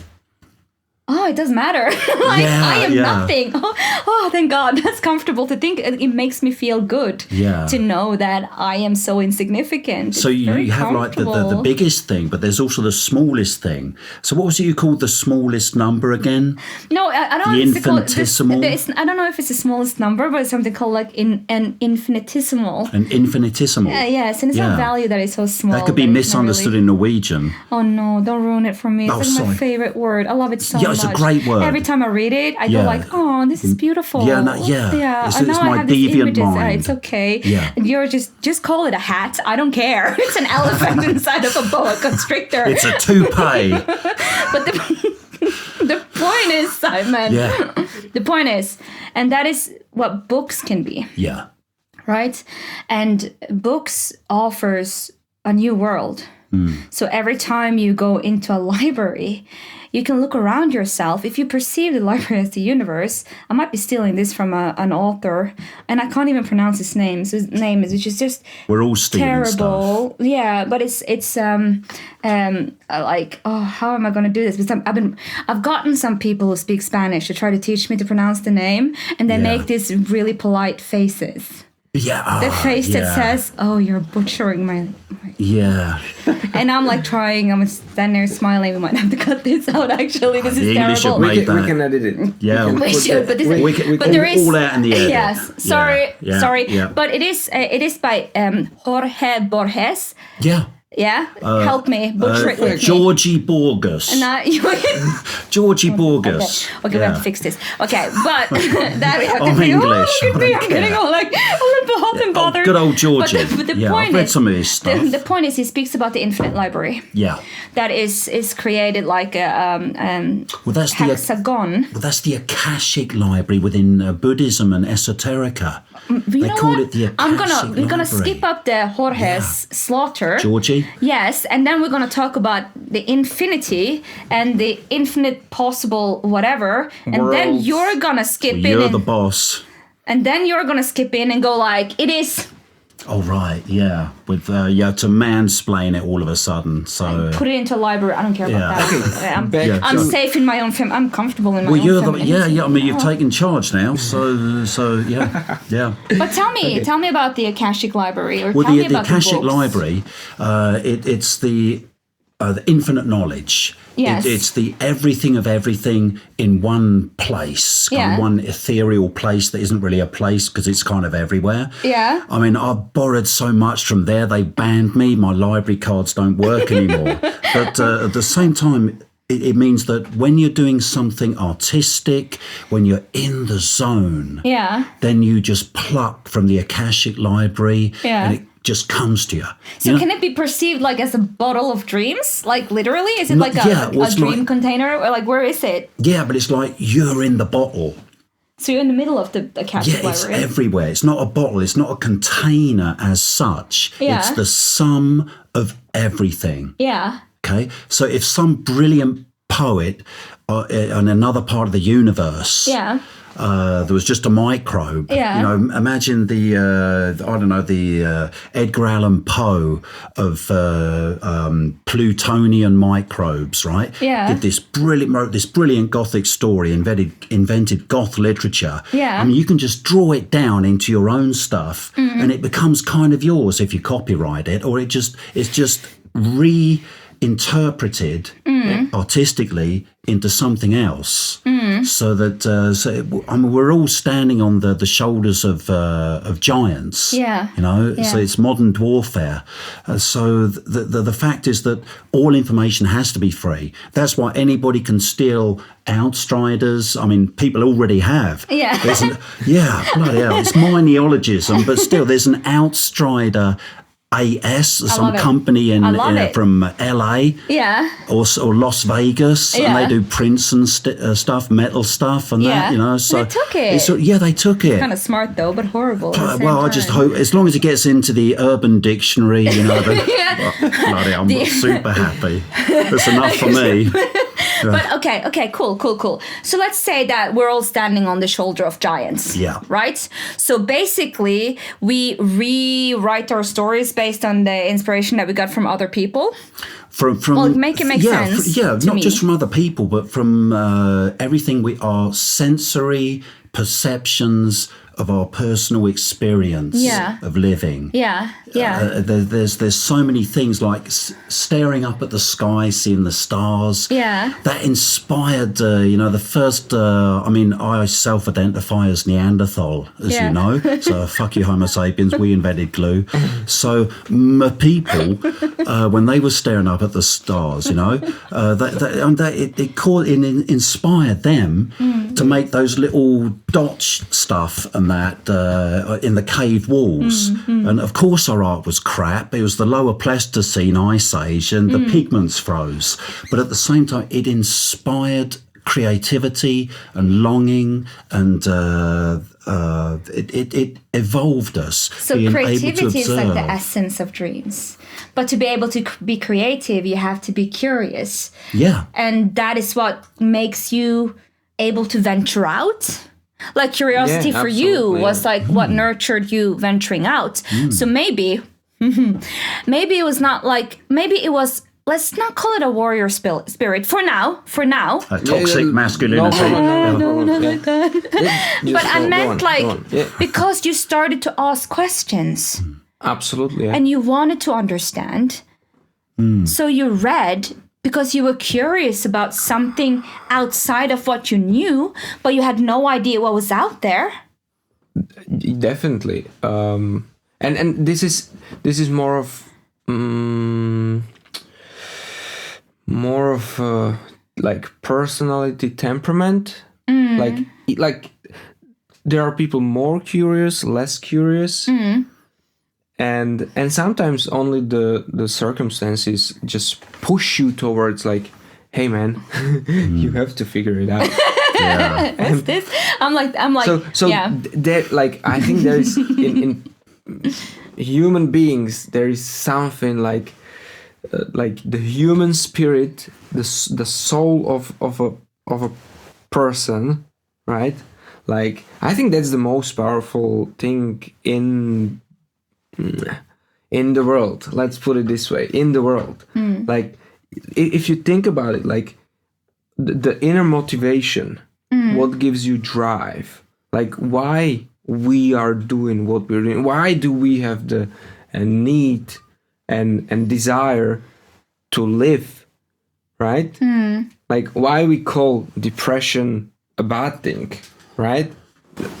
oh, it doesn't matter. Like, I am nothing. Oh, thank God. That's comfortable to think. It makes me feel good to know that I am so insignificant. So you have like the biggest thing, but there's also the smallest thing. So what was it you called the smallest number again? No, I don't know. The if it's called, infinitesimal? I don't know if it's the smallest number, but it's something called like an infinitesimal. An infinitesimal. Yes, and it's a value that is so small. That could be misunderstood in Norwegian. Oh no, don't ruin it for me. It's like my favorite word. I love it so much. It's a great word. Every time I read it, I go like, oh, this is beautiful. It's And now I my have these deviant images. mind. It's okay. Yeah. And you're just call it a hat. I don't care. It's an elephant inside of a boa constrictor. It's a toupee. But the point point is, Simon. Yeah. The point is, and that is what books can be, Yeah. right? And books offers a new world. So every time you go into a library, you can look around yourself. If you perceive the library as the universe, I might be stealing this from an author, and I can't even pronounce his name. So his name is, which is just We're all stealing terrible. stuff. Yeah, but it's like, oh, how am I going to do this? Because I've gotten some people who speak Spanish to try to teach me to pronounce the name, and they make these really polite faces. Yeah. The face that says, "Oh, you're butchering my." Yeah. And I'm like trying. I'm standing there smiling. We might have to cut this out. Actually, this is The English terrible. have made We can edit it. Yeah. We should, but this is, We can but there is all out in the edit. Yes, sorry, Yeah, sorry, yeah. but it is by Jorge Borges. Yeah. Yeah, help me, butcher it with me. Georgie Borges. Georgie Borges. Okay, we have to fix this. Okay, but that we have to I'm fix. English, Oh, look at me, I I'm don't getting care. all like a little hot and bothered. Good old Georgie. But the Yeah, point I've read is, some of his stuff. The point is, he speaks about the infinite library Yeah. that is created like a Well, that's hexagon. that's the Akashic library within Buddhism and esoterica. You They know call what? it the We're gonna Akashic skip library. up the Jorge's slaughter. Georgie. Yes, and then we're gonna talk about the infinity and the infinite possible whatever, and then Worlds. you're gonna skip in, You're and, the boss. and then you're gonna skip in and go like, it is. Oh, right, yeah. With to mansplain it all of a sudden. So. Put it into a library. I don't care about Yeah. that. I'm safe in my own film. I'm comfortable in my Well, own you're film. the yeah. I mean, you've taken charge now, so yeah, yeah. But tell me about the Akashic Library, or Well, tell me the about Akashic the books. Library, it's the infinite knowledge. Yes. It's the everything of everything in one place, kind of one ethereal place that isn't really a place because it's kind of everywhere. Yeah. I mean, I've borrowed so much from there. They banned me. My library cards don't work anymore. But at the same time, it means that when you're doing something artistic, when you're in the zone, then you just pluck from the Akashic Library and it just comes to you. So can it be perceived like as a bottle of dreams? Like literally? Is it like a dream container? Or like, where is it? Yeah, but it's like you're in the bottle. So you're in the middle of the Akashic Yeah, it's Library? everywhere. It's not a bottle. It's not a container as such. Yeah. It's the sum of everything. Yeah. Okay? So if some brilliant poet in another part of the universe... there was just a microbe. Yeah. You know, imagine the Edgar Allan Poe of plutonian microbes, right? Yeah. Wrote this brilliant Gothic story, invented Goth literature. Yeah. I mean, you can just draw it down into your own stuff, and it becomes kind of yours if you copyright it, or it's just reinterpreted artistically into something else, so that we're all standing on the shoulders of giants. Yeah. You know, so it's modern warfare. So the fact is that all information has to be free. That's why anybody can steal Outstriders. I mean, people already have. Yeah. Bloody hell, it's my neologism, but still, there's an Outstrider AS, some company from LA, or Las Vegas, and they do prints and stuff, metal stuff, and that, you know. So they took it. They took it. Kind of smart though, but horrible. I just hope, as long as it gets into the Urban Dictionary, you know. Bloody, I'm super happy. That's enough for me. But okay, cool. So let's say that we're all standing on the shoulder of giants. Yeah. Right? So basically, we rewrite our stories based on the inspiration that we got from other people. Make it make sense. Not just from other people, but from everything our sensory perceptions of our personal experience of living. There's so many things like staring up at the sky, seeing the stars. That inspired, the first. I self-identify as Neanderthal, as you know. So fuck you, Homo sapiens. We invented glue. So people, when they were staring up at the stars, it inspired them to make those little dot stuff and that in the cave walls. And of course our art was crap. It was the lower Pleistocene ice age and the pigments froze. But at the same time, it inspired creativity and longing, and it evolved us. So being creativity able to is like the observe. essence of dreams. But to be able to be creative, you have to be curious. Yeah. And that is what makes you able to venture out. Like curiosity for you absolutely, was like what nurtured you venturing out. So maybe it was not like, maybe it was, let's not call it a warrior spirit for now. Toxic masculinity. But I meant because you started to ask questions. Absolutely. And you wanted to understand. So you read because you were curious about something outside of what you knew, but you had no idea what was out there. Definitely. And this is more of like personality temperament. Like there are people more curious, less curious. And sometimes only the circumstances just push you towards like, hey man, you have to figure it out. What's this? I'm like So yeah. there, like, I think there is in human beings there is something like the human spirit, the soul of a person, right? Like I think that's the most powerful thing in the world. Let's put it this way: in the world, like if you think about it, like the inner motivation, what gives you drive, like why we are doing what we're doing, why do we have the need and desire to live, right? Like why we call depression a bad thing, right?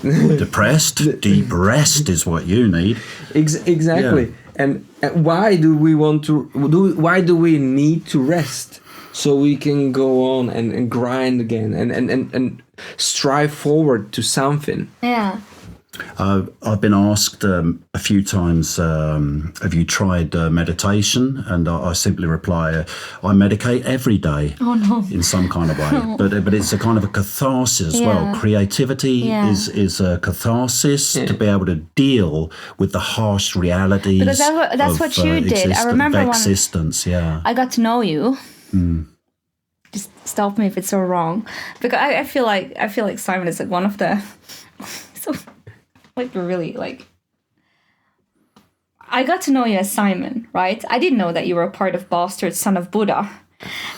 Depressed, deep rest is what you need. Exactly. Yeah. And why do we want to why do we need to rest? So we can go on and grind again and strive forward to something. Yeah. I've been asked a few times, have you tried meditation? And I simply reply, I medicate every day. Oh no. In some kind of way. But it's a kind of a catharsis as well. Creativity is a catharsis to be able to deal with the harsh realities. Because that's what you did. I remember when existence, I got to know you. Just stop me if it's so wrong. Because I feel like Simon is like one of the so like really like I got to know you as Simon, right? I didn't know that you were a part of Bastard Son of Buddha.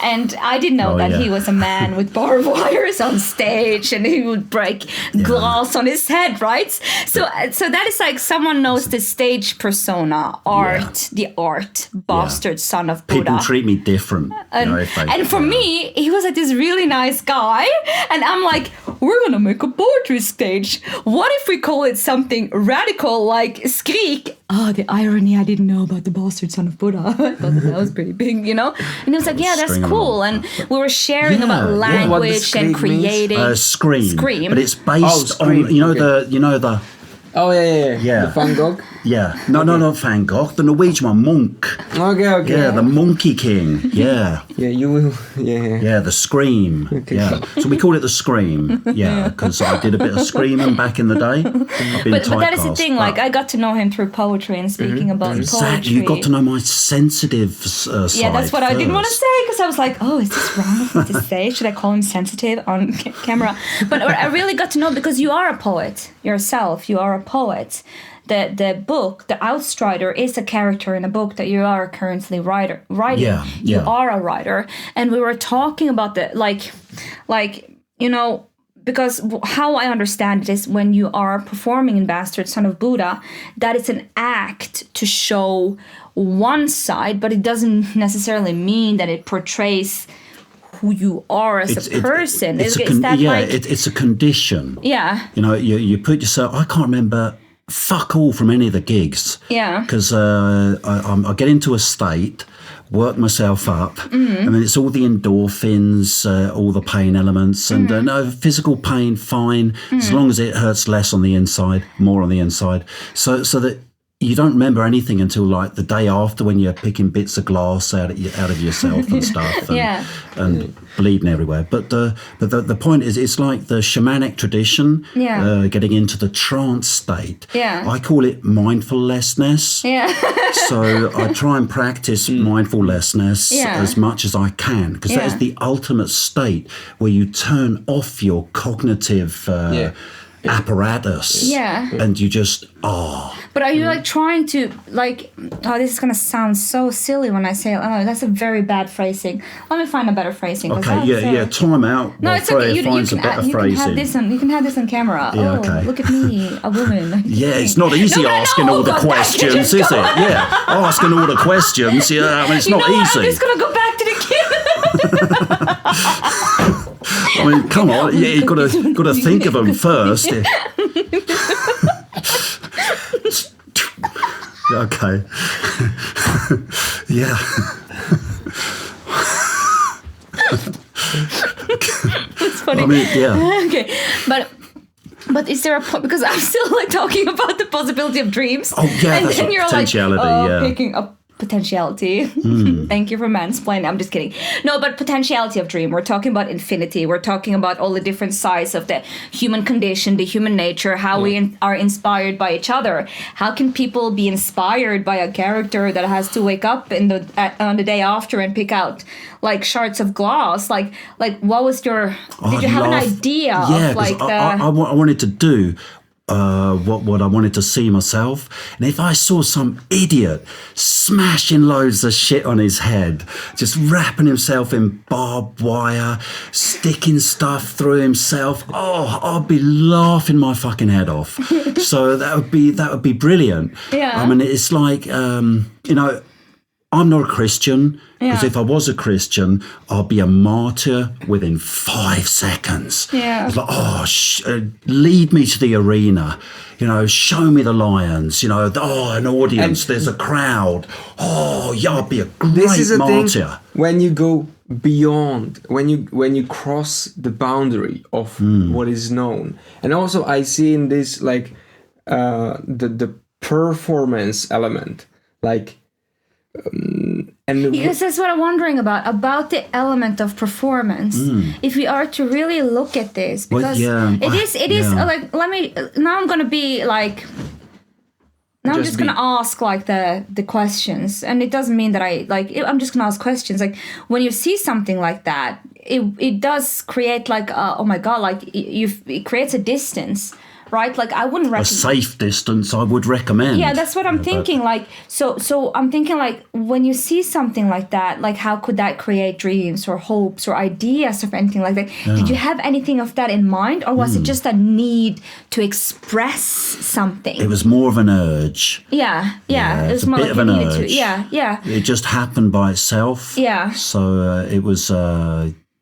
And I didn't know that he was a man with barbed wires on stage and he would break glass on his head, right? So that is like someone knows the stage persona, the art, Bastard Son of Buddha. People treat me different. And for me, he was like this really nice guy. And I'm like, we're going to make a poetry stage. What if we call it something radical like Skrik? The irony I didn't know about the Bastard Son of Buddha. I thought that was pretty big, you know? And he was like, yeah, that's cool. And we were sharing about language and creating. Scream. But it's based on, the... Oh, yeah. The Van Gogh? Yeah. No, not Van Gogh. The Norwegian one, Munch. Okay. Yeah, the Monkey King. Yeah. Yeah, you will. Yeah. Yeah, the Scream. Okay. Yeah. So we call it the Scream. Yeah, because I did a bit of screaming back in the day. But that is the thing. Like, I got to know him through poetry and speaking about poetry. You got to know my sensitive side. Yeah, that's what I didn't want to say because I was like, oh, is this wrong to say? Should I call him sensitive on camera? But I really got to know because you are a poet yourself. You are a poet. The book, the Outsider, is a character in a book that you are currently writing. Yeah. You are a writer, and we were talking about the like because how I understand it is when you are performing in Bastard Son of Buddha, that is an act to show one side, but it doesn't necessarily mean that it portrays who you are as a person. It's a condition. Yeah. You put yourself. I can't remember fuck all from any of the gigs. Yeah. Because I get into a state, work myself up, and then it's all the endorphins, all the pain elements, and no physical pain, fine, as long as it hurts less on the inside, more on the inside. So that you don't remember anything until like the day after, when you're picking bits of glass out of yourself and stuff, and bleeding everywhere. But the point is, it's like the shamanic tradition, getting into the trance state. Yeah. I call it mindfulness. Yeah. So I try and practice mindfulness as much as I can, because that is the ultimate state where you turn off your cognitive apparatus, and you just But are you like trying to like? Oh, this is gonna sound so silly when I say it. Oh, that's a very bad phrasing. Let me find a better phrasing. Okay, time out. No, it's okay. You can have this on. You can have this on camera. Yeah, okay. Look at me, a woman. Yeah, it's not easy asking all the questions, is it? Yeah, asking all the questions. Yeah, I mean, it's not easy. I'm just gonna go back to the kid. I mean, come on. Yeah, you got to think of them first. Okay. Yeah. It's funny. I mean, yeah. Okay, but is there a point, because I'm still like talking about the possibility of dreams. Oh yeah, and that's then you're potentiality. like, picking up potentiality. Thank you for mansplaining. I'm just kidding. No, but potentiality of dream. We're talking about infinity. We're talking about all the different sides of the human condition, the human nature, how we are inspired by each other. How can people be inspired by a character that has to wake up on the day after and pick out like shards of glass? Like what was your? Did you have an idea of like I wanted to do what I wanted to see myself, and if I saw some idiot smashing loads of shit on his head, just wrapping himself in barbed wire, sticking stuff through himself, I'd be laughing my fucking head off. So that would be brilliant. Yeah. I mean, it's like I'm not a Christian, because if I was a Christian, I'd be a martyr within 5 seconds. Yeah. It's like, lead me to the arena, show me the lions, an audience, there's a crowd. I'd be a great This is a martyr. thing when you go beyond, when you cross the boundary of what is known. And also I see in this like the performance element, like. Because that's what I'm wondering about the element of performance. If we are to really look at this, because it is like, now I'm gonna be like, I'm just gonna ask like the questions, and it doesn't mean that I'm just gonna ask questions. Like when you see something like that, it does create like oh my god, like it creates a distance. Right, like I wouldn't recommend a safe distance. I would recommend. Yeah, that's what I'm thinking. Like, so I'm thinking like when you see something like that, like how could that create dreams or hopes or ideas or anything like that? Yeah. Did you have anything of that in mind, or was it just a need to express something? It was more of an urge. Yeah. It was more a bit like of an you needed urge. to. Yeah. It just happened by itself. Yeah. So it was.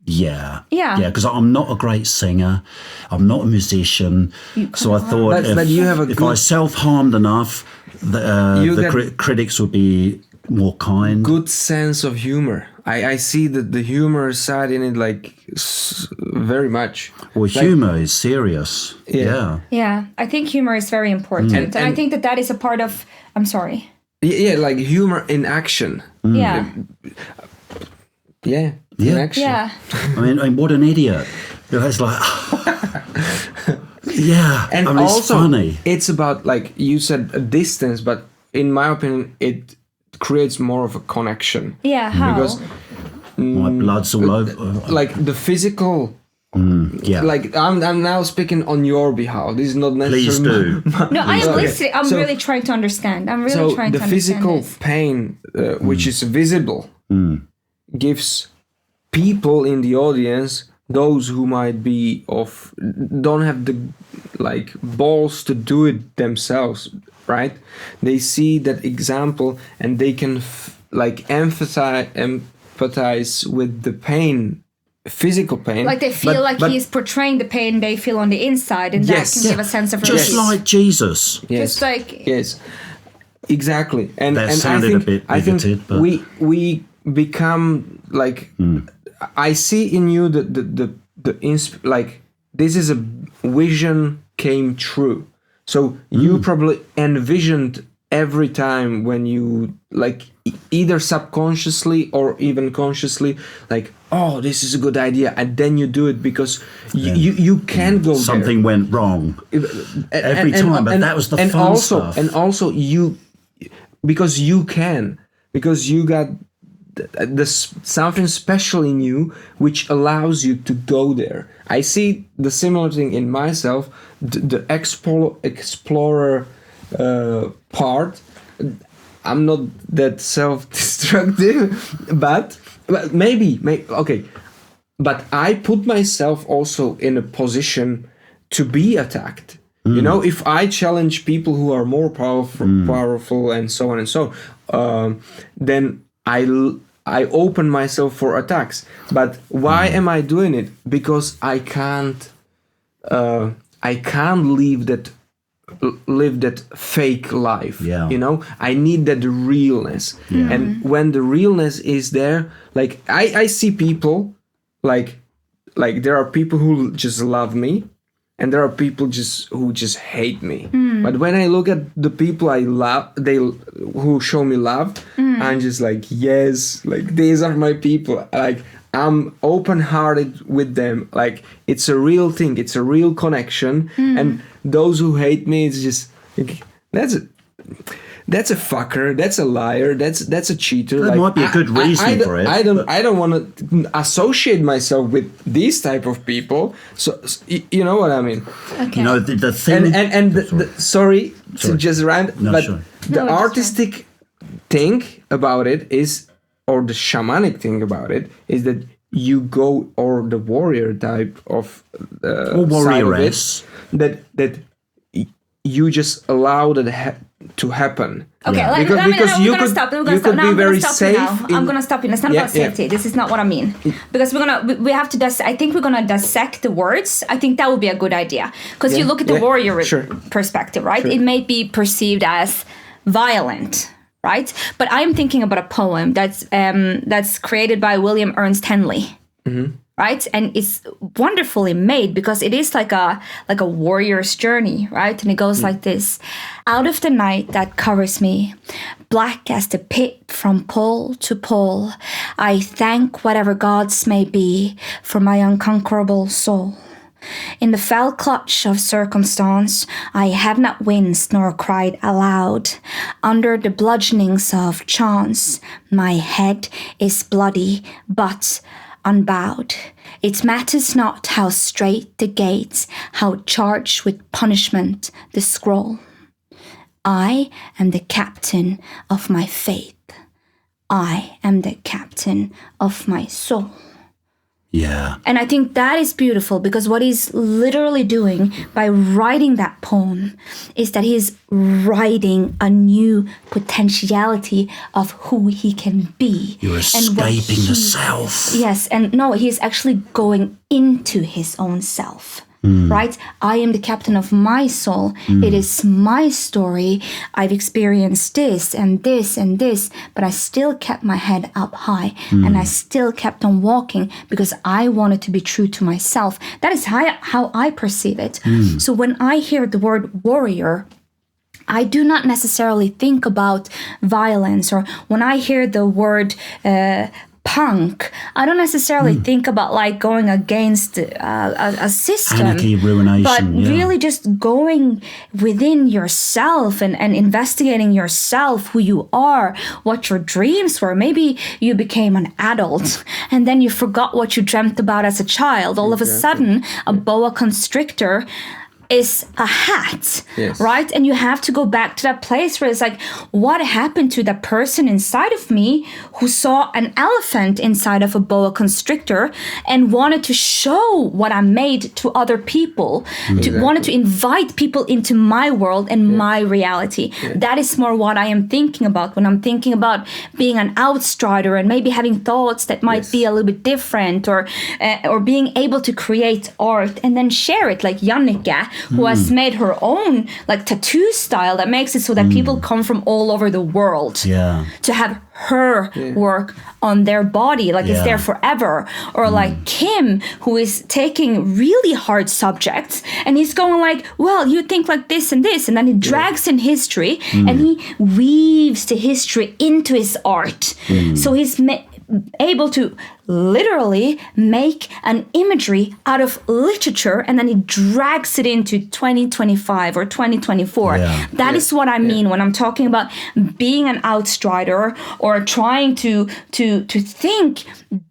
Yeah, because I'm not a great singer, I'm not a musician, so I thought if I self-harmed enough, the critics would be more kind. Good sense of humor. I see the humor side in it like very much. Well, humor is serious. Yeah, I think humor is very important, and I think that is a part of. I'm sorry. Yeah, like humor in action. Yeah. Yeah. In action. Yeah. I mean, what an idiot. It's like, and I mean, also, it's funny. It's about, like you said, a distance, but in my opinion, it creates more of a connection. Yeah, how? Because my blood's all over. Like the physical. Like I'm now speaking on your behalf. This is not necessarily. Please do. No, I am listening. I'm really trying to understand. I'm really trying to understand. So the physical pain, which is visible, gives people in the audience, those who might be don't have the like balls to do it themselves, right? They see that example and they can empathize with the pain, physical pain. Like they feel but he's portraying the pain they feel on the inside, and that can give a sense of relief. Just like Jesus. Yes. Just like exactly. And that sounded a bit bigoted, but we become like. I see in you like this is a vision came true. So you probably envisioned every time when you like either subconsciously or even consciously, like, oh, this is a good idea, and then you do it because you can't go something there. went wrong every time, but that was the fun stuff. And also you, because you got this something special in you which allows you to go there. I see the similar thing in myself, the explorer part. I'm not that self-destructive, but maybe okay. But I put myself also in a position to be attacked. You know, if I challenge people who are more powerful and so on and so, then I open myself for attacks. But why am I doing it? Because I can't live that fake life. You know, I need that realness. And when the realness is there, like I see people like there are people who just love me, and there are people who just hate me. But when I look at the people I love, who show me love, I'm just like, yes, like these are my people. Like I'm open-hearted with them. Like it's a real thing. It's a real connection. And those who hate me, it's just like, that's a fucker. That's a liar. That's a cheater. There might be a good reason for it. I don't want to associate myself with these type of people. So you know what I mean. Okay. You know the thing. And sorry to just rant, but the artistic thing about it is, or the shamanic thing about it is that you go, or the warrior type of or warrioress, that you just allow that to happen. Okay, because you could be very safe. I'm gonna stop you. It's not about safety. This is not what I mean. Because we have to I think we're gonna dissect the words. I think that would be a good idea. Because you look at the warrior perspective, right? It may be perceived as violent, right? But I'm thinking about a poem that's created by William Ernst Henley. Right, and it's wonderfully made because it is like a warrior's journey, right? And it goes like this: out of the night that covers me, black as the pit from pole to pole, I thank whatever gods may be for my unconquerable soul. In the fell clutch of circumstance, I have not winced nor cried aloud. Under the bludgeonings of chance, my head is bloody, but unbowed. It matters not how straight the gates, how charged with punishment the scroll. I am the captain of my faith. I am the captain of my soul. Yeah. And I think that is beautiful because what he's literally doing by writing that poem is that he's writing a new potentiality of who he can be. You're escaping the self. Yes, and no, he's actually going into his own self. Right? I am the captain of my soul. It is my story. I've experienced this and this and this, but I still kept my head up high and I still kept on walking because I wanted to be true to myself. That is how I perceive it. So when I hear the word warrior, I do not necessarily think about violence, or when I hear the word punk, I don't necessarily think about like going against a system. Anarchy, ruination, but really just going within yourself and investigating yourself, who you are, what your dreams were. Maybe you became an adult and then you forgot what you dreamt about as a child. All of a sudden, a boa constrictor is a hat, right? And you have to go back to that place where it's like, what happened to that person inside of me who saw an elephant inside of a boa constrictor and wanted to show what I made to other people, wanted to invite people into my world and my reality. That is more what I am thinking about when I'm thinking about being an outsider and maybe having thoughts that might be a little bit different, or being able to create art and then share it, like Jannike, who has made her own like tattoo style that makes it so that people come from all over the world to have her work on their body, like it's there forever. Or like Kim, who is taking really hard subjects and he's going like, well, you think like this, and then he drags in history and he weaves the history into his art. So he's able to literally make an imagery out of literature, and then he drags it into 2025 or 2024. That is what I mean when I'm talking about being an outsider or trying to think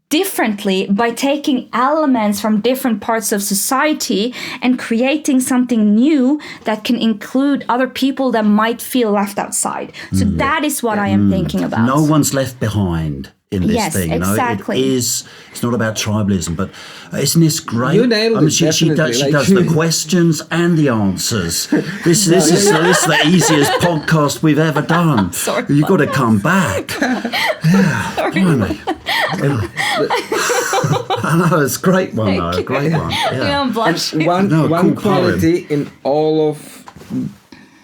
differently by taking elements from different parts of society and creating something new that can include other people that might feel left outside. So that is what I am thinking about. No one's left behind in this thing, you know. Exactly. It's not about tribalism, but isn't this great? You nailed it, she does the questions and the answers. This is the easiest podcast we've ever done. Sorry. You've got to come back. Blimey. I know, it's a great one though. A great one. Yeah, I'm blushing. One quality in all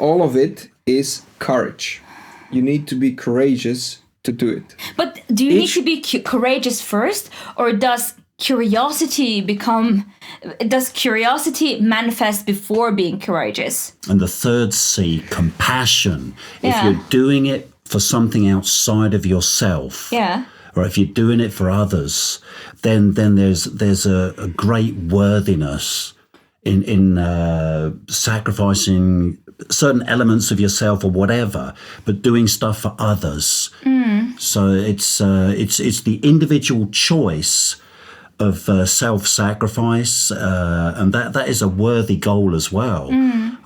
of it is courage. You need to be courageous to do it. But do you need to be courageous first, or does curiosity manifest before being courageous? And the third C, compassion. If you're doing it for something outside of yourself, or if you're doing it for others, then there's a great worthiness in sacrificing certain elements of yourself or whatever, but doing stuff for others. So it's the individual choice of self-sacrifice, and that is a worthy goal as well.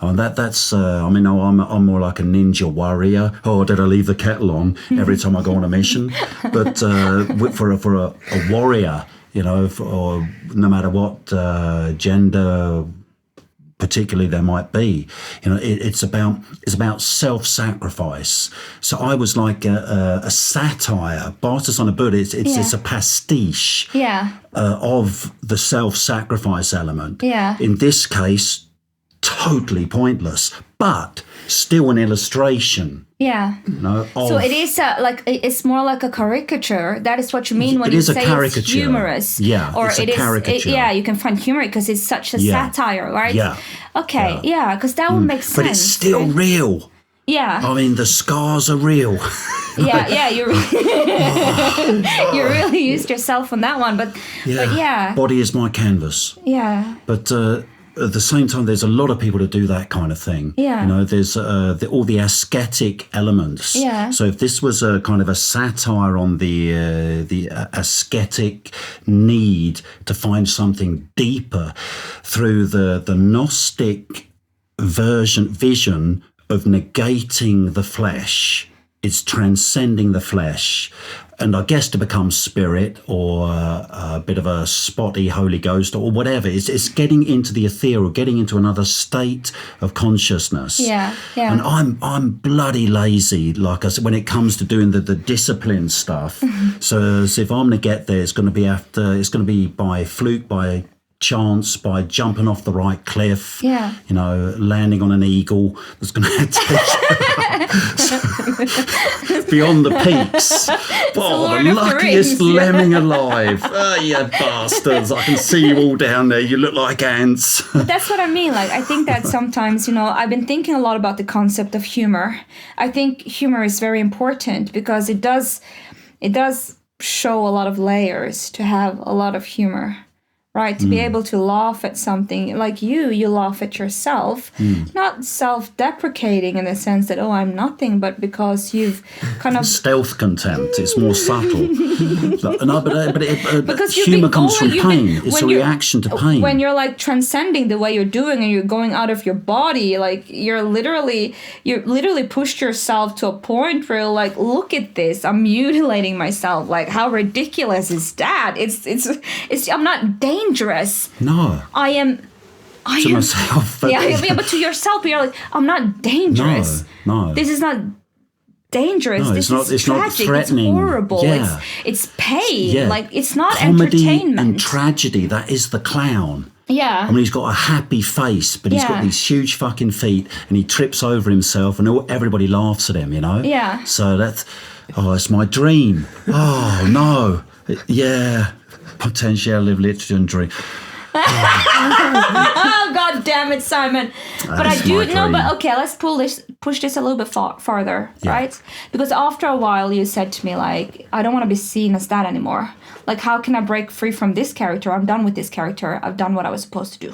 That's I'm more like a ninja warrior. Oh, did I leave the kettle on every time I go on a mission? But for a warrior, you know, or no matter what gender particularly there might be, you know, it's about self-sacrifice. So I was like a satire. Barter's on a Buddha. It's a pastiche of the self-sacrifice element. In this case, totally pointless, but still an illustration. No, so it is it's more like a caricature. That is what you mean when you say it's humorous. Or it's a caricature. You can find humor because it's such a satire, right? Okay, because that would make sense. But it's still real. I mean, the scars are real. You really used yourself on that one, but body is my canvas. But at the same time, there's a lot of people that do that kind of thing. You know, there's all the ascetic elements. So if this was a kind of a satire on the ascetic need to find something deeper through the Gnostic vision of negating the flesh, it's transcending the flesh. And I guess to become spirit or a bit of a spotty Holy Ghost or whatever, it's getting into the ethereal, getting into another state of consciousness. And I'm bloody lazy, like I said, when it comes to doing the discipline stuff. So if I'm going to get there, it's going to be by fluke, by chance, by jumping off the right cliff, you know, landing on an eagle that's going to take beyond the peaks. Oh, the luckiest lemming alive. Oh, you bastards. I can see you all down there. You look like ants. But that's what I mean. Like, I think that sometimes, you know, I've been thinking a lot about the concept of humor. I think humor is very important because it does show a lot of layers to have a lot of humor. Right, to be able to laugh at something like you laugh at yourself, not self-deprecating in the sense that, oh, I'm nothing, but because you've kind of... Stealth contempt, it's more subtle. But humour comes from pain. It's a reaction to pain. When you're like transcending the way you're doing and you're going out of your body, like you're literally pushed yourself to a point where you're like, look at this, I'm mutilating myself. Like, how ridiculous is that? It's I'm not dangerous. No. I am to myself. But but to yourself, you're like, I'm not dangerous. No. This is not dangerous. No, this is not tragic. threatening. It's horrible. It's pain. Like, it's not comedy entertainment. and tragedy, that is the clown. Yeah. I mean, he's got a happy face, but he's got these huge fucking feet, and he trips over himself, and everybody laughs at him, you know? Yeah. So that's, it's my dream. Oh, no. Yeah. Potentiality of literature and dream. Oh, God damn it, Simon. But I do know, but okay, let's push this a little bit farther, right? Because after a while you said to me, like, I don't want to be seen as that anymore. Like, how can I break free from this character? I'm done with this character. I've done what I was supposed to do.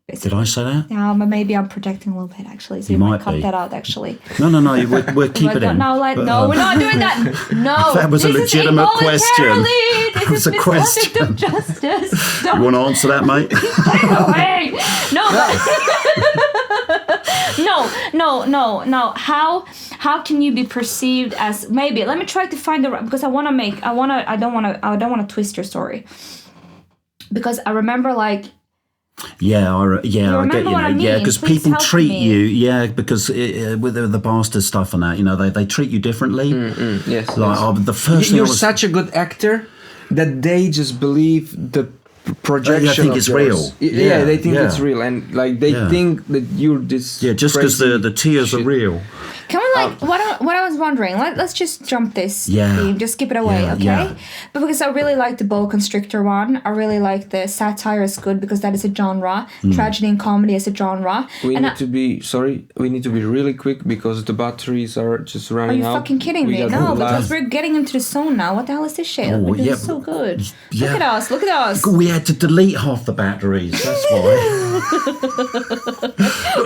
Basically. Did I say that? Yeah, but maybe I'm projecting a little bit, actually. So you might cut that out, actually. No, we're keeping it in. No, we're not doing that. No. That was a legitimate question. That was a question. Justice. You want to answer that, mate? Wait. No. How can you be perceived as, maybe, let me try to find because I don't want to twist your story. Because I remember, like, I get you. Yeah, because people treat you, because with the bastard stuff and that, you know, they treat you differently. Yes. Like, the first you're such a good actor that they just believe the projection. I think it's real. Yeah, they think it's real, and like they think that you're this. Yeah, just because the tears are real. Can we, like, what I was wondering, let's just jump this theme, just skip it away, okay? Yeah. But because I really like the boa constrictor one, I really like the satire is good because that is a genre, tragedy and comedy is a genre. We need to be really quick because the batteries are just running out. Are you fucking kidding me? No, because we're getting into the zone now. What the hell is this shit? We're doing so good. Yeah. Look at us. We had to delete half the batteries, that's why.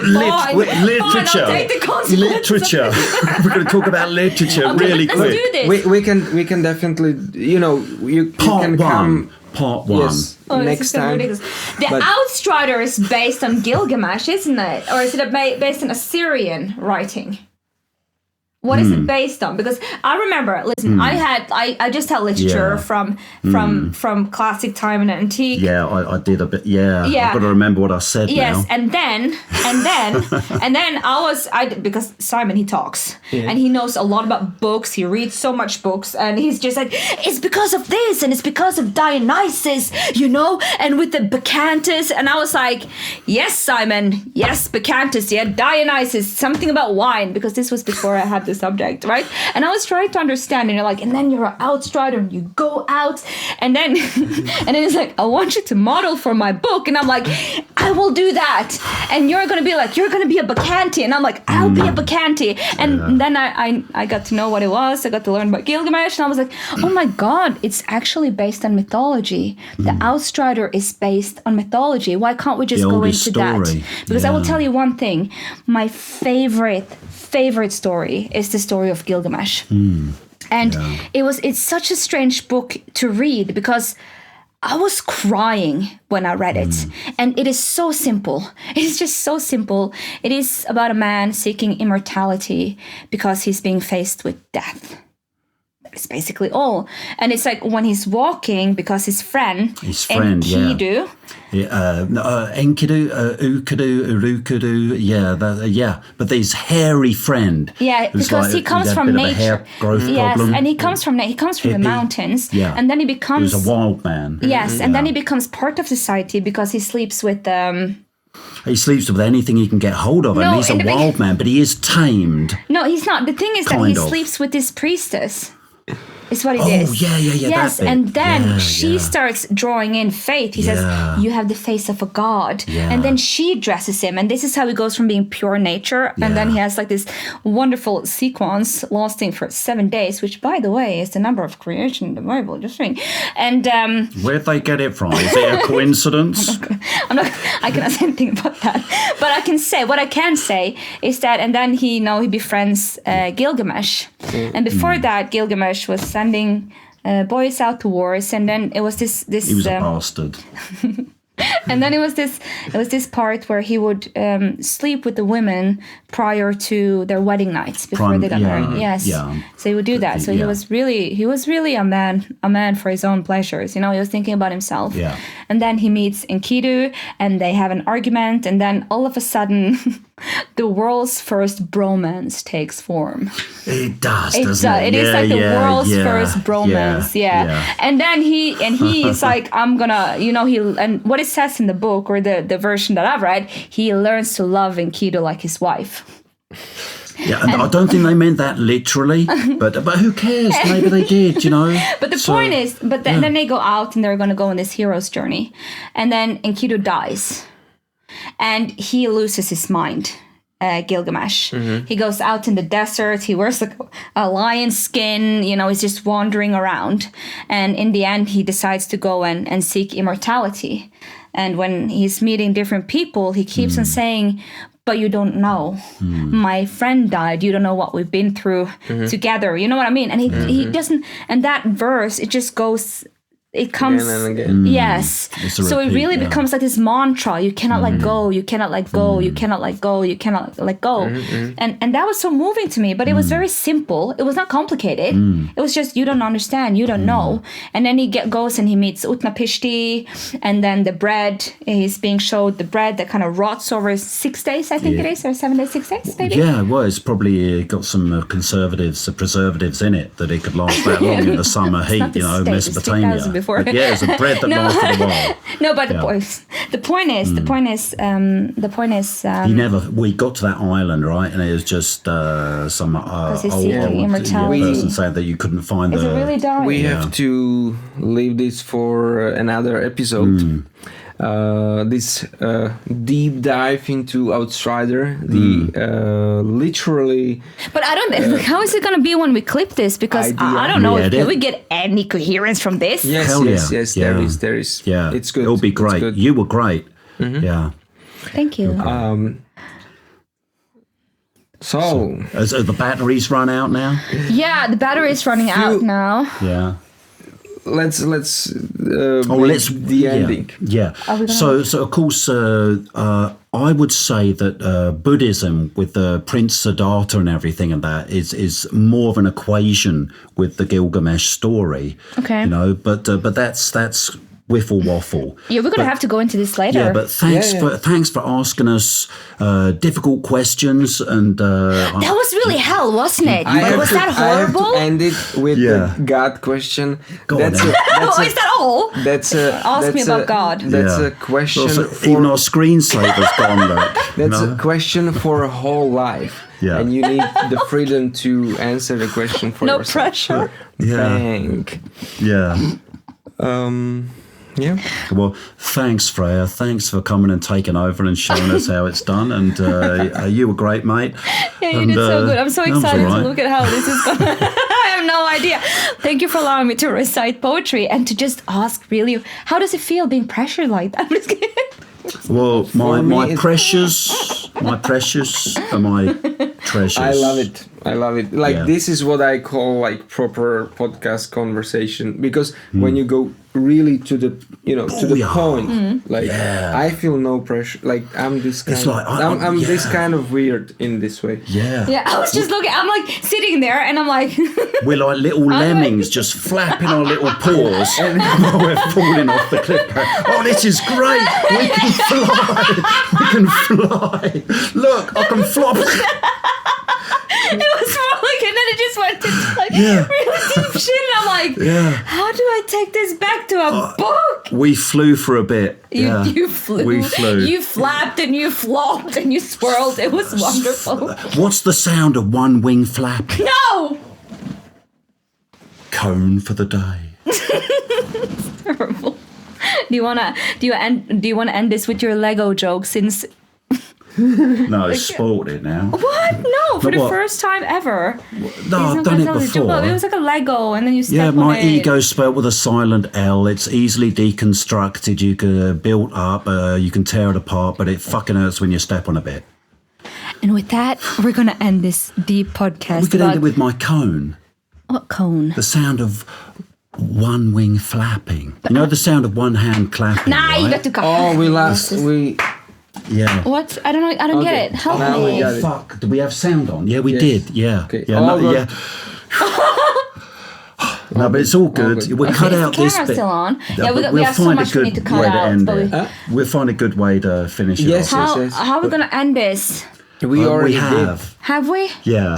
Literature. I'll take the consequences. Literature. We're going to talk about literature really quick. Let's do this. We can definitely, you know, you can come. Part one. Yes, next time. The Outsider is based on Gilgamesh, isn't it? Or is it based on Assyrian writing? What is it based on? Because I remember, listen, I just had literature from classic time and antique. Yeah, I did a bit. Yeah, I've got to remember what I said now. Yes, and then because Simon, he talks and he knows a lot about books. He reads so much books, and he's just like, it's because of this and it's because of Dionysus, you know, and with the Bacchantus. And I was like, yes, Simon, yes, Bacchantus, yeah, Dionysus, something about wine, because this was before I had the subject, right? And I was trying to understand, and you're like, and then you're an outsider and you go out, and then it's like, I want you to model for my book, and I'm like, I will do that, and you're gonna be like, you're gonna be a Bacchante, and I'm like, I'll be a Bacchante, and then I got to know what it was. I got to learn about Gilgamesh, and I was like, oh my god, it's actually based on mythology. The Outsider is based on mythology. Why can't we just go into that? Because I will tell you one thing, my favorite story is the story of Gilgamesh. And it's such a strange book to read because I was crying when I read it. And it is so simple. It is just so simple. It is about a man seeking immortality because he's being faced with death. It's basically all. And it's like when he's walking, because his friend Enkidu, Enkidu, Urukudu, but his hairy friend. Yeah, because he comes from nature. Hair growth problem. And he comes from the mountains. Yeah. And then he becomes he was a wild man. Yes, and then he becomes part of society because he sleeps with he sleeps with anything he can get hold of, and he's a wild man, but he is tamed. No, he's not. The thing is that he sleeps with this priestess. Is what it is. Oh, yeah. Yes, and then she starts drawing in fate. He says, you have the face of a god. Yeah. And then she dresses him. And this is how he goes from being pure nature. And then he has like this wonderful sequence lasting for 7 days, which, by the way, is the number of creation in the Bible. Just saying. And where'd they get it from? Is it a coincidence? I cannot say anything about that. But what I can say is that, and then he befriends Gilgamesh. And before that, Gilgamesh was sending boys out to wars, and then it was this he was a bastard. And then it was this part where he would sleep with the women prior to their wedding nights before they got married. Yes. Yeah. So he would do that. So he was really a man for his own pleasures. You know, he was thinking about himself. Yeah. And then he meets Enkidu, and they have an argument, and then all of a sudden the world's first bromance takes form. It does, doesn't it? It is like the world's first bromance. Yeah. And then he is like, I'm gonna, you know, and what is says in the book, or the version that I've read, he learns to love Enkidu like his wife. Yeah, and I don't think they meant that literally, but who cares? Maybe they did, you know. But the point is, then they go out and they're going to go on this hero's journey, and then Enkidu dies, and he loses his mind. Gilgamesh. He goes out in the desert. He wears a lion skin. You know, he's just wandering around, and in the end, he decides to go and seek immortality. And when he's meeting different people, he keeps on saying, but you don't know. My friend died. You don't know what we've been through together. You know what I mean? And he doesn't. And that verse, it just goes. It comes again and again. Yes. So it really becomes like this mantra. You cannot let go. You cannot let go. You cannot let go. You cannot let go. And that was so moving to me. But it was very simple. It was not complicated. It was just, you don't understand. You don't know. And then he goes and he meets Utnapishti. And then the bread, he's being showed the bread that kind of rots over 6 days, I think it is, or 7 days, 6 days, maybe. Yeah, well, it's probably got some preservatives in it that it could last that long in the summer heat, you know, Mesopotamia. But yeah, it's a bread that lasted a while. No, but the point is, we got to that island, right? And it was just some old person saying that you couldn't find is the... it really dark? We have to leave this for another episode. This deep dive into Outsider, literally. But I don't. How is it going to be when we clip this? Because I don't know. Can we get any coherence from this? Yes, yes. There is. Yeah, it's good. It'll be great. You were great. Yeah. Thank you. So the batteries run out now? Yeah, the battery is running out now. Yeah. Let's the ending. Yeah. So of course, I would say that Buddhism with the Prince Siddhartha and everything and that is more of an equation with the Gilgamesh story. Okay. You know, but that's wiffle waffle. Yeah, we're gonna have to go into this later. Yeah, but thanks for asking us difficult questions and that was really hell, wasn't it? Was that horrible? I have to end it with the God question. Is that all? Ask me about God. That's a question. Even our screensaver's gone. That's a question for a whole life. Yeah. And you need the freedom to answer the question for yourself. No pressure. Thank. Yeah. Yeah. Well, thanks, Frøya. Thanks for coming and taking over and showing us how it's done. And you were great, mate. Yeah, you did so good. I'm so excited to look at how this is going. I have no idea. Thank you for allowing me to recite poetry and to just ask, really, how does it feel being pressured like that? I'm just kidding. Well, my precious and my treasures. I love it. Like this is what I call like proper podcast conversation, because when you go really to the point, like I feel no pressure. Like I'm this kind. I'm this kind of weird in this way. Yeah. Yeah. I was just looking. I'm like sitting there, and I'm like. We're like little lemmings, just flapping our little paws while we're falling off the cliff. Oh, this is great! We can fly. We can fly. Look, I can flop. It was more like, and then it just went into like really deep shit. And I'm like, how do I take this back to a book? We flew for a bit. You flew. We flew. You flapped and you flopped and you swirled. It was wonderful. What's the sound of one wing flapping? No! Cone for the day. It's terrible. Do you wanna end this with your Lego joke since? No, I spoiled it now. What? No, for the first time ever. No, I've done it before. It was like a Lego, and then you step on it. Yeah, my ego's spelled with a silent L. It's easily deconstructed. You can build up. You can tear it apart, but it fucking hurts when you step on a bit. And with that, we're gonna end this deep podcast. We could end it with my cone. What cone? The sound of one wing flapping. You know the sound of one hand clapping. Nah, right? you got to go. Oh, we. Yeah. What? I don't know. I don't get it. Help me. Oh, fuck. Did we have sound on? Yeah, we did. Yeah. Okay. Yeah. No, but it's all good. We'll cut out this bit. Still on. Yeah, we have so much we need to cut out. We'll find a good way to finish it off. How are we going to end this? We already have. Have we? Yeah.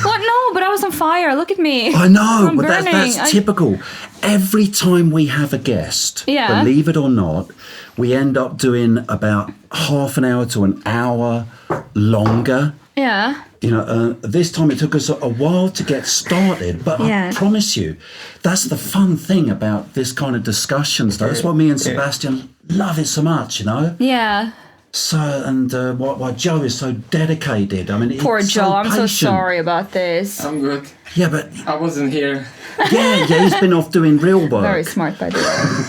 What? No, but I was on fire. Look at me. I know, I'm but burning. that's typical. every time we have a guest, Yeah. believe it or not, we end up doing about half an hour to an hour longer. Yeah. You know, this time it took us a while to get started, but Yeah. I promise you, that's the fun thing about this kind of discussions. Though. That's why me and Sebastian love it so much, you know? Yeah. So, and why Joe is so dedicated. I mean, Poor he's Joe, so I'm so patient. sorry about this. I'm good. Yeah, but I wasn't here. yeah, he's been off doing real work. Very smart, by the way.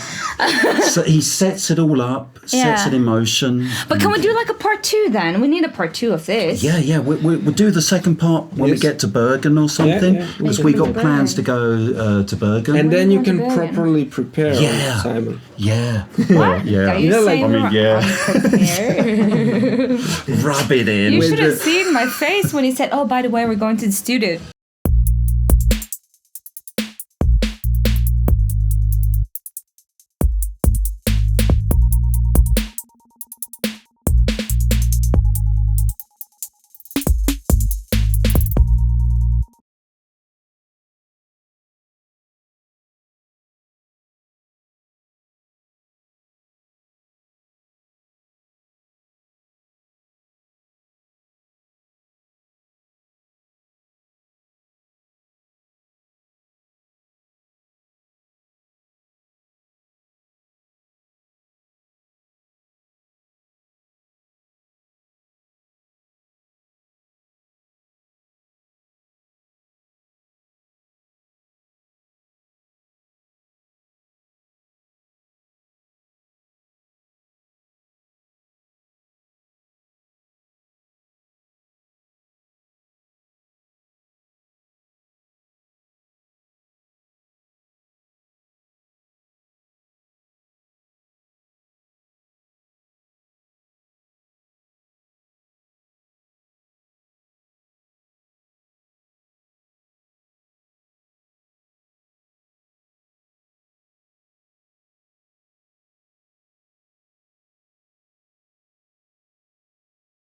So he sets it all up, sets Yeah. it in motion. But can we do like a part 2 then? We need a part 2 of this. Yeah, we'll do the second part when we Yes. get to Bergen or something, yeah. because Maybe we to got plans to go to Bergen. And then you want to can go again? properly prepare, Yeah. Simon. Yeah, What? yeah. Are you Yeah, like- saying I mean, we're yeah. unprepared? Rub it in. You should have seen my face when he said, "Oh, by the way, we're going to the studio